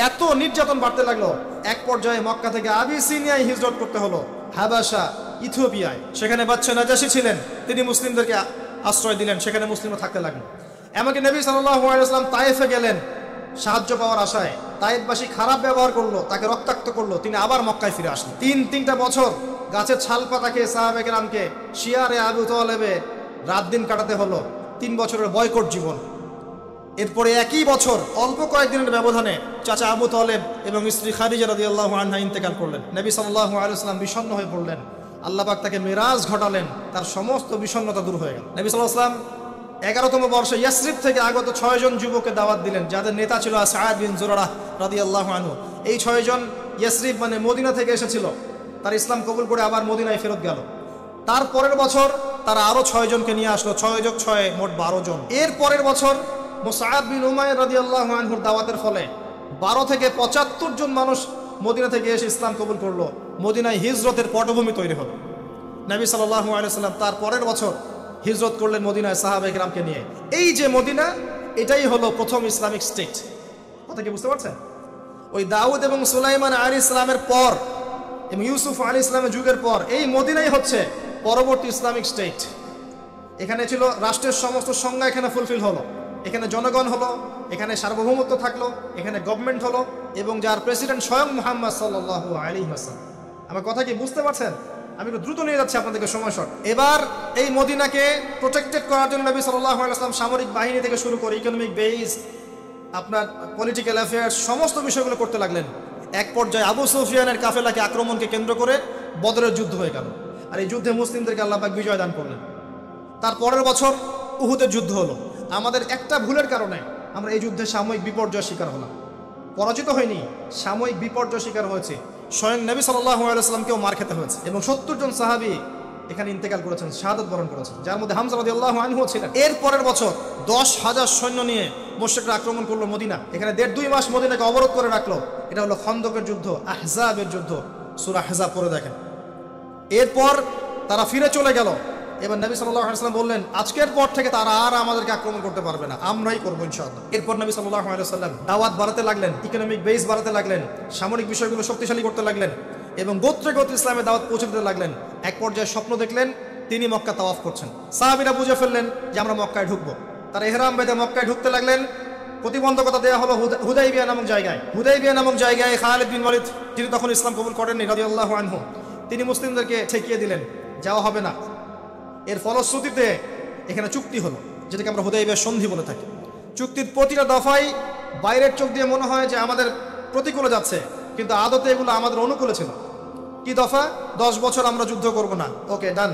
এত নির্যাতন বাড়তে লাগলো, এক পর্যায়ে মক্কা থেকে আবিসিনিয়ায় হিজরত করতে হলো, হাবাসা, ইথিওপিয়ায়। সেখানে বাদশা নাজাশী ছিলেন, তিনি মুসলিমদেরকে আশ্রয় দিলেন, সেখানে মুসলিমরা থাকতে লাগলো। এমনকি নবী সাল্লাল্লাহু আলাইহি ওয়াসাল্লাম তায়েফে গেলেন সাহায্য পাওয়ার আশায়। তায়েফবাসী খারাপ ব্যবহার করলো, তাকে রক্তাক্ত করলো, তিনি আবার মক্কায় ফিরে আসলেন। তিনটা বছর গাছের ছাল পাতা খেয়ে সাহাবায়ে কেরামকে শিয়ারে আবু তালেবে রাত দিন কাটাতে হলো। 3 বছরের বয়কট জীবন। এরপরে একই বছর অল্প কয়েকদিনের ব্যবধানে চাচা আবু তালেব এবং স্ত্রী খাদিজা রাদিয়াল্লাহু আনহা ইন্তেকাল করলেন। নবী সাল্লাল্লাহু আলাইহি ওয়াসাল্লাম বিষণ্ণ হয়ে পড়লেন। আল্লাহ পাক তাকে মিরাজ ঘটালেন, তার সমস্ত বিষণ্ণতা দূর হয়ে গেল। নবী সাল্লাল্লাহু আলাইহি ওয়াসাল্লাম 11তম বর্ষে ইয়াসরিব থেকে আগত 6 জন যুবককে দাওয়াত দিলেন, যাদের নেতা ছিল আসাদ বিন জুরারাহ রাদিয়াল্লাহু আনহু। এই 6 জন ইয়াসরিব মানে মদিনা থেকে এসেছিল, তার ইসলাম কবুল করে আবার মদিনায় ফেরত গেল। তার পরের বছর তারা আরো 6 জনকে নিয়ে আসলো, 6 যোগ 6 মোট 12 জন। এর পরের বছর মুসআব বিন উমাইর রাদিয়াল্লাহু আনহুর দাওয়াতের ফলে 12 থেকে 75 জন মানুষ মদিনা থেকে এসে ইসলাম কবুল করলো। মদিনায় হিজরতের পটভূমি তৈরি হলো। নবী সাল্লাল্লাহু আলাইহি ওয়াসাল্লাম তার পরের বছর হিজরত করলেন মদিনায় সাহাবায়ে কেরামকে নিয়ে। এই যে মদিনা, এটাই হলো প্রথম ইসলামিক স্টেট। কথা কি বুঝতে পারছেন? ওই দাউদ এবং সুলাইমান আলাইহিস সালামের পর এবং ইউসুফ আলাইহিস সালামের যুগের পর এই মদিনাই হচ্ছে পরবর্তী ইসলামিক স্টেট। এখানে ছিল রাষ্ট্রের সমস্ত সংজ্ঞা, এখানে ফুলফিল হলো। এখানে জনগণ হলো, এখানে সার্বভৌমত্ব থাকলো, এখানে গভর্নমেন্ট হলো এবং যার প্রেসিডেন্ট স্বয়ং মুহাম্মদ সাল্লাল্লাহু আলাইহি ওয়াসাল্লাম। আমার কথা কি বুঝতে পারছেন? আমি একটু দ্রুত নিয়ে যাচ্ছি আপনাদেরকে, সময় শর্ট। এবার এই মদিনাকে প্রোটেক্টেড করার জন্য নবী সাল্লাল্লাহু আলাইহি ওয়াসাল্লাম সামরিক বাহিনী থেকে শুরু করে ইকোনমিক বেস, আপনার পলিটিক্যাল অ্যাফেয়ার্স, সমস্ত বিষয়গুলো করতে লাগলেন। এক পর্যায়ে আবু সুফিয়ানের কাফেলাকে আক্রমণকে কেন্দ্র করে বদরের যুদ্ধ হয়ে গেল। আর এই যুদ্ধে মুসলিমদেরকে আল্লাহ পাক বিজয় দান করলেন। তার পরের বছর উহুদের যুদ্ধ হলো। আমাদের একটা ভুলের কারণে আমরা এই যুদ্ধে সাময়িক বিপর্যয়ের শিকার হলাম। পরাজিত হয়নি, সাময়িক বিপর্যয় শিকার হয়েছে। স্বয়ং নবী সাল্লাল্লাহু আলাইহি ওয়াসাল্লামকেও মার খেতে হয়েছে এবং 70 জন সাহাবী এখানে ইন্তেকাল করেছেন, শাহাদাত বরণ করেছেন, যার মধ্যে হামজা রাদিয়াল্লাহু আনহু ছিলেন। এর পরের বছর 10,000 সৈন্য নিয়ে মুশরিকরা আক্রমণ করলো মদিনা। এখানে 1.5-2 মাস মদিনাকে অবরোধ করে রাখলো। এটা হলো খন্দকের যুদ্ধ, আহজাবের যুদ্ধ। সূরা আহজাব পড়ে দেখেন। এরপর তারা ফিরে চলে গেল এবার নবী সাল্লাল্লাহু আলাইহি ওয়াসাল্লাম বললেন, আজকের পর থেকে তারা আর আমাদেরকে আক্রমণ করতে পারবে না, আমরাই করবো ইনশাআল্লাহ। এরপর নবী সাল্লাল্লাহু আলাইহি ওয়াসাল্লাম দাওয়াত বাড়াতে লাগলেন, ইকোনমিক বেস বাড়াতে লাগলেন, সামরিক বিষয়গুলো শক্তিশালী করতে লাগলেন এবং গোত্রে গোত্রে ইসলামের দাওয়াত পৌঁছে দিতে লাগলেন। এক পর্যায়ে স্বপ্ন দেখলেন তিনি মক্কা তাওয়াফ করছেন। সাহাবীরা বুঝে ফেললেন যে আমরা মক্কায় ঢুকবো। তারা ইহরাম বেঁধে মক্কায় ঢুকতে লাগলেন। প্রতিবন্ধকতা দেওয়া হলো হুদাইবিয়া নামক জায়গায়। হুদাইবিয়া নামক জায়গায় খালিদ বিন ওয়ালিদ, যিনি তখন ইসলাম কবুল করেননি রাদিয়াল্লাহু আনহু, তিনি মুসলিমদেরকে ঠেকিয়ে দিলেন, যাওয়া হবে না। এর ফলশ্রুতিতে এখানে চুক্তি হলো, যেটাকে আমরা হুদাইবিয়া সন্ধি বলে থাকি। চুক্তির প্রতিটা দফাই বাইরের চোখ দিয়ে মনে হয় যে আমাদের প্রতিকূলে যাচ্ছে, কিন্তু আদতে এগুলো আমাদের অনুকূলে ছিল। কি দফা? 10 বছর আমরা যুদ্ধ করব না, ওকে ডান।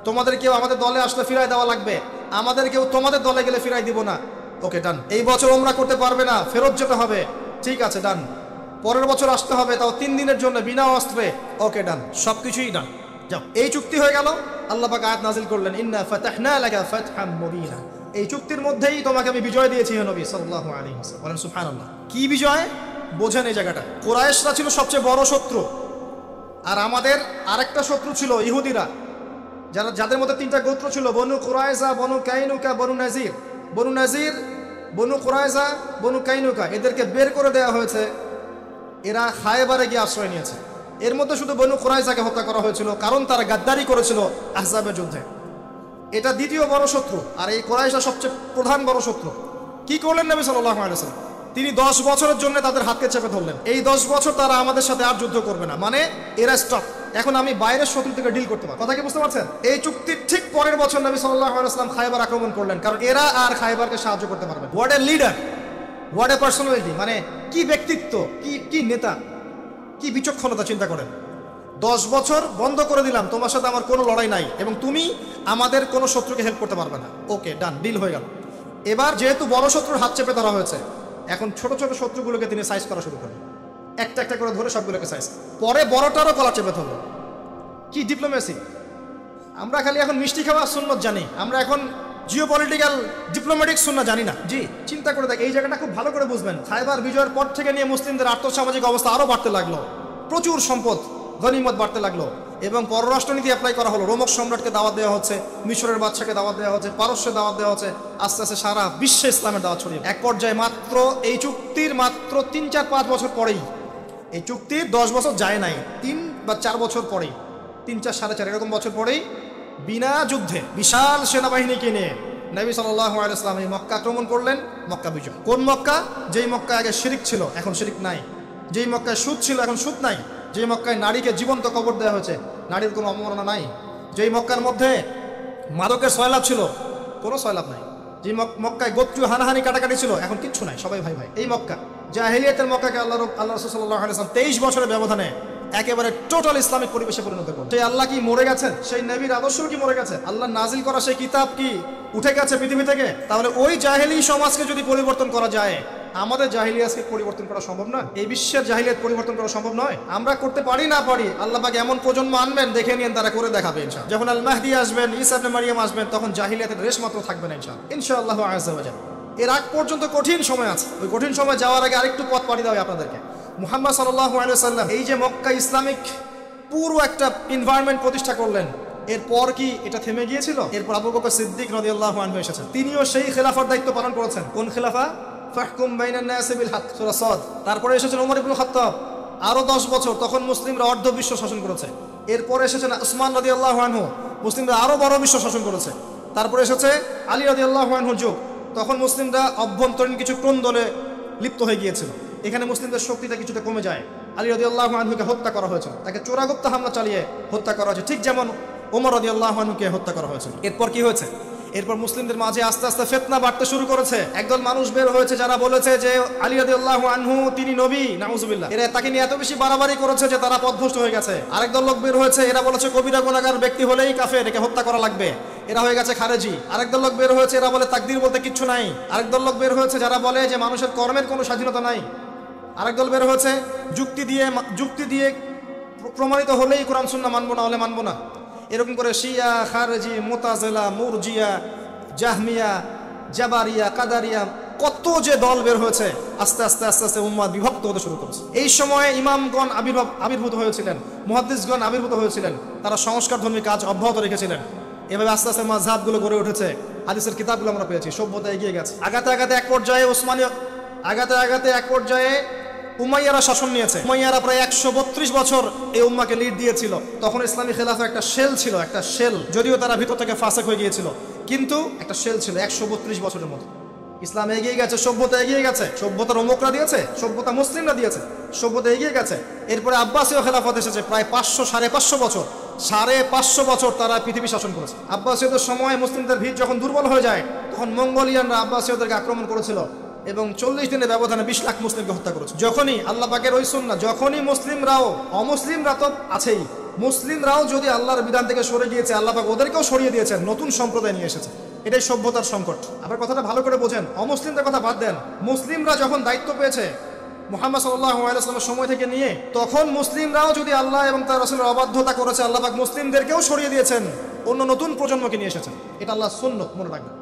তোমাদের কেউ আমাদের দলে আসলে ফিরাই দেওয়া লাগবে, আমাদের কেউ তোমাদের দলে গেলে ফিরাই দিব না, ওকে ডান। এই বছর ওমরা করতে পারবে না, ফেরত যেতে হবে, ঠিক আছে ডান। পরের বছর আসতে হবে, তাও 3 দিনের জন্য বিনা অস্ত্রে, ওকে ডান। সবকিছুই ডান, যাও। এই চুক্তি হয়ে গেল। আল্লাহ পাক আয়াত নাযিল করলেন, ইন্না ফাতাহনা লাকা ফাতহাম মুবিনা। এই চুক্তির মধ্যেই তোমাকে আমি বিজয় দিয়েছি হে নবী সাল্লাল্লাহু আলাইহি ওয়াসাল্লাম। বলেন সুবহানাল্লাহ। কি বিজয়? বোঝেন এই জায়গাটা। কুরাইশরা ছিল সবচেয়ে বড় শত্রু, আর আমাদের আরেকটা শত্রু ছিল ইহুদিরা, যাদের মধ্যে 3টা গোত্র ছিল, বনু কুরাইজা, বনু কাইনুকা, বনু নাজির। বনু নাজির, বনু কুরাইজা, বনু কাইনুকা, এদেরকে বের করে দেওয়া হয়েছে। এরা খায়বারে গিয়ে আশ্রয় নিয়েছে। এর মধ্যে শুধু বনু কুরাইজাকে হত্যা করা হয়েছিল, কারণ তারা গাদ্দারি করেছিল আহজাবের যুদ্ধে। এটা দ্বিতীয় বড় শত্রু, আর এই কুরাইশা সবচেয়ে প্রধান বড় শত্রু। কি করলেন নবী সাল্লাল্লাহু আলাইহি ওয়াসাল্লাম? তিনি 10 বছরের জন্য তাদের হাতকে চেপে ধরলেন। এই 10 বছর তারা আমাদের সাথে আর যুদ্ধ করবে না, মানে এরা স্টপ। এখন আমি বাইরের শত্রু থেকে ডিল করতে পারবো। কথা কি বুঝতে পারছেন? এই চুক্তির ঠিক পরের বছর নবী সাল্লাল্লাহু আলাইহি ওয়াসাল্লাম খায়বার আক্রমণ করলেন, কারণ এরা আর খায়বারকে সাহায্য করতে পারবে। What a leader, what a personality, মানে কি ব্যক্তিত্ব, কি নেতা, কি বিচক্ষণতা, চিন্তা করেন। 10 বছর বন্ধ করে দিলাম, তোমার সাথে আমার কোনো লড়াই নাই এবং তুমি আমাদের কোনো শত্রুকে হেল্প করতে পারবে না, ওকে ডান, ডিল হয়ে গেল। এবার যেহেতু বড় শত্রুর হাত চেপে ধরা হয়েছে, এখন ছোট ছোট শত্রুগুলোকে তিনি সাইজ করা শুরু করলেন, একটা একটা করে ধরে সবগুলোকে সাইজ। পরে বড়টারও গলা চেপে ধরল। কি ডিপ্লোমেসি! আমরা খালি এখন মিষ্টি খাওয়া সুন্নত জানি, আমরা এখন জিওপলিটিক্যাল ডিপ্লোম্যাটিক সুন্নাত জানি না। জি, চিন্তা করে দেখ, এই জায়গাটা খুব ভালো করে বুঝবেন। খায়বার বিজয়ের পর থেকে নিয়ে মুসলিমদের আর্থসামাজিক অবস্থা আরও বাড়তে লাগলো, প্রচুর সম্পদ গনিমত বাড়তে লাগলো এবং পররাষ্ট্রনীতি অ্যাপ্লাই করা হলো। রোমক সম্রাটকে দাওয়াত দেওয়া হচ্ছে, মিশরের বাদশাকে দাওয়াত দেওয়া হচ্ছে, পারস্যে দাওয়াত দেওয়া হচ্ছে। আস্তে আস্তে সারা বিশ্বে ইসলামের দাওয়াত ছড়িয়ে এক পর্যায়ে মাত্র এই চুক্তির 3, 4, 5 বছর পরেই, এই চুক্তির 10 বছর যায় নাই, 3 বা 4 বছর পরেই, 3, 4, 4.5 এরকম বছর পরেই বিনা যুদ্ধে বিশাল সেনাবাহিনীকে নিয়ে নবী সাল্লাল্লাহু আলাইহি ওয়াসাল্লাম এই মক্কা আক্রমণ করলেন। মক্কা বিজয়। কোন মক্কা? যেই মক্কা আগে শিরিক ছিল, এখন শিরিক নাই। যেই মক্কায় সুদ ছিল, এখন সুদ নাই। যে মক্কায় নারীকে জীবন্ত কবর দেওয়া হয়েছে, নারীর কোনো অবমাননা নাই। যেই মক্কার মধ্যে মাদকের সয়লাভ ছিল, কোনো সয়লাভ নাই। যে মক্কায় গোত্রীয় হানাহানি কাটাকাটি ছিল, এখন কিচ্ছু নাই, সবাই ভাই ভাই। এই মক্কা, জাহেলিয়াতের মক্কাকে আল্লাহ রাসূল সাল্লাল্লাহু আলাইহি ওয়াসাল্লাম 23 বছরের ব্যবধানে একেবারে টোটাল ইসলামিক পরিবেশে পরিণত করলেন। সেই আল্লাহ কি মরে গেছেন? সেই নবীর আদর্শ কি মরে গেছে? আল্লাহ নাজিল করা সেই কিতাব কি উঠে গেছে পৃথিবী থেকে? তাহলে ওই জাহেলি সমাজকে যদি পরিবর্তন করা যায়, আমাদের জাহিলিয়াতকে পরিবর্তন করা সম্ভব না? এই বিশ্বের জাহিলিয়াত পরিবর্তন করা সম্ভব নয়? আমরা করতে পারি না পারি, আল্লাহ পাক এমন প্রজন্ম আনবেন, দেখে নিন তারা করে দেখাবে ইনশাআল্লাহ। যখন আল মাহদি আসবেন, ঈসা ইবনে মারইয়াম আসবেন, তখন জাহিলিয়াতের রেশ মাত্র থাকবে না ইনশাআল্লাহ আযজা ওয়া জাল। এর আগ পর্যন্ত কঠিন সময় আছে। ওই কঠিন সময় যাওয়ার আগে আরেকটু পথ পাড়ি দেওয়া আপনাদেরকে। মুহাম্মদ সাল্লাল্লাহু আলাইহি ওয়াসাল্লাম এই যে মক্কা ইসলামিক পুরো একটা এনভায়রনমেন্ট প্রতিষ্ঠা করলেন, এরপর কি এটা থেমে গিয়েছিল? এরপর আবু বকর সিদ্দিক রাদিয়াল্লাহু আনহু এসেছেন, তিনিও সেই খেলাফার দায়িত্ব পালন করেছেন। কোন খেলাফা? ফাহকুম বাইনান নাসি বিল হক, সূরা সাদ। তারপরে এসেছেন ওমর ইবনে খাত্তাব, আরো 10 বছর, তখন মুসলিমরা অর্ধ বিশ্ব শাসন করেছে। এরপরে এসেছেন উসমান রাদিয়াল্লাহু আনহু, মুসলিমরা আরো বড় বিশ্ব শাসন করেছে। তারপরে এসেছে আলী রাদিয়াল্লাহু আনহুর যুগ, তখন মুসলিমরা অভ্যন্তরীণ কিছু ক্রন্দলে লিপ্ত হয়ে গিয়েছিল। এখানে মুসলিমদের শক্তিটা কিছুটা কমে যায়। আলী রাদিয়াল্লাহু আনহুকে হত্যা করা হয়েছিল, তাকে চোরাগুপ্ত হামলা চালিয়ে হত্যা করা হয়েছে, ঠিক যেমন ওমর রাদিয়াল্লাহু আনহুকে হত্যা করা হয়েছিল। এরপর কি হয়েছে? এরপর মুসলিমদের মাঝে আস্তে আস্তে ফিতনা বাড়তে শুরু করেছে। একদল মানুষ বের হয়েছে যারা বলেছে যে আলী রাদিয়াল্লাহু আনহু তিনি নবী, নাউজুবিল্লাহ। এরা তাকে নিয়ে এত বেশি বাড়াবাড়ি করেছে যে তারা পথভ্রষ্ট হয়ে গেছে। আরেকদল লোক বের হয়েছে, এরা বলেছে কবিরা গুনাহগার ব্যক্তি হলেই কাফের, একে হত্যা করা লাগবে, এরা হয়ে গেছে খারেজি। আরেকদল লোক বের হয়েছে, এরা বলে তাকদীর বলতে কিচ্ছু নাই। আরেকদল লোক বের হয়েছে যারা বলে যে মানুষের কর্মের কোনো স্বাধীনতা নাই। আরেকদল বের হয়েছে যুক্তি দিয়ে প্রমাণিত হলেই কোরআন সুন্নাহ মানবো, না হলে মানবো না। এরকম করে শিয়া, খারেজি, মুতাজিলা, মুরজিয়া, জাহমিয়া, জাবারিয়া, কাদারিয়া, কত যে দল বের হয়েছে। আস্তে আস্তে আস্তে আস্তে উম্মাহ বিভক্ত হতে শুরু করেছে। এই সময়ে ইমামগণ আবির্ভূত হয়েছিলেন, মুহাদ্দিসগণ আবির্ভূত হয়েছিলেন, তারা সংস্কারধর্মী কাজ অব্যাহত রেখেছিলেন। এভাবে আস্তে আস্তে মাযহাবগুলো গড়ে উঠেছে, হাদিসের কিতাবগুলো আমরা পেয়েছি, সভ্যতা এগিয়ে গেছে। আগাতে আগাতে এক পর্যায়ে উমাইয়ারা শাসন নিয়েছে। উমাইয়ারা প্রায় 132 বছর এই উম্মাকে লিড দিয়েছিল। তখন ইসলামী খেলাফা একটা শেল ছিল, একটা শেল, যদিও তারা ভিতর থেকে ফাসেক হয়ে গিয়েছিল, কিন্তু একটা শেল ছিল 132 বছরের মতো। ইসলাম এগিয়ে গেছে, সভ্যতা এগিয়ে গেছে, সভ্যতা রোমকরা দিয়েছে, সভ্যতা মুসলিমরা দিয়েছে, সভ্যতা এগিয়ে গেছে। এরপরে আব্বাসীয় খেলাফত এসেছে প্রায় 500-550 বছর, 550 বছর তারা পৃথিবী শাসন করেছে। আব্বাসীয়দের সময় মুসলিমদের ভিড় যখন দুর্বল হয়ে যায়, তখন মঙ্গোলিয়ানরা আব্বাসীয়দেরকে আক্রমণ করেছিল এবং 40 দিনের ব্যবধানে 20 লাখ মুসলিমকে হত্যা করেছে। যখনই আল্লাহ পাকের ওই সুন্নাহ, যখনই মুসলিমরাও, অমুসলিমরা তো আছেই, মুসলিমরাও যদি আল্লাহর বিধান থেকে সরে গিয়েছে, আল্লাহ পাক ওদেরকেও সরিয়ে দিয়েছেন, নতুন সম্প্রদায় নিয়ে এসেছে। এটাই সভ্যতার সংকট। আবার কথাটা ভালো করে বোঝেন, অমুসলিমদের কথা বাদ দেন, মুসলিমরা যখন দায়িত্ব পেয়েছে মুহাম্মদ সাল্লাল্লাহু আলাইহি ওয়াসাল্লামের সময় থেকে নিয়ে, তখন মুসলিমরাও যদি আল্লাহ এবং তার রাসূলের অবাধ্যতা করেছে, আল্লাহ পাক মুসলিমদেরকেও সরিয়ে দিয়েছেন, অন্য নতুন প্রজন্মকে নিয়ে এসেছেন। এটা আল্লাহর সুন্নাত, মনে রাখবেন।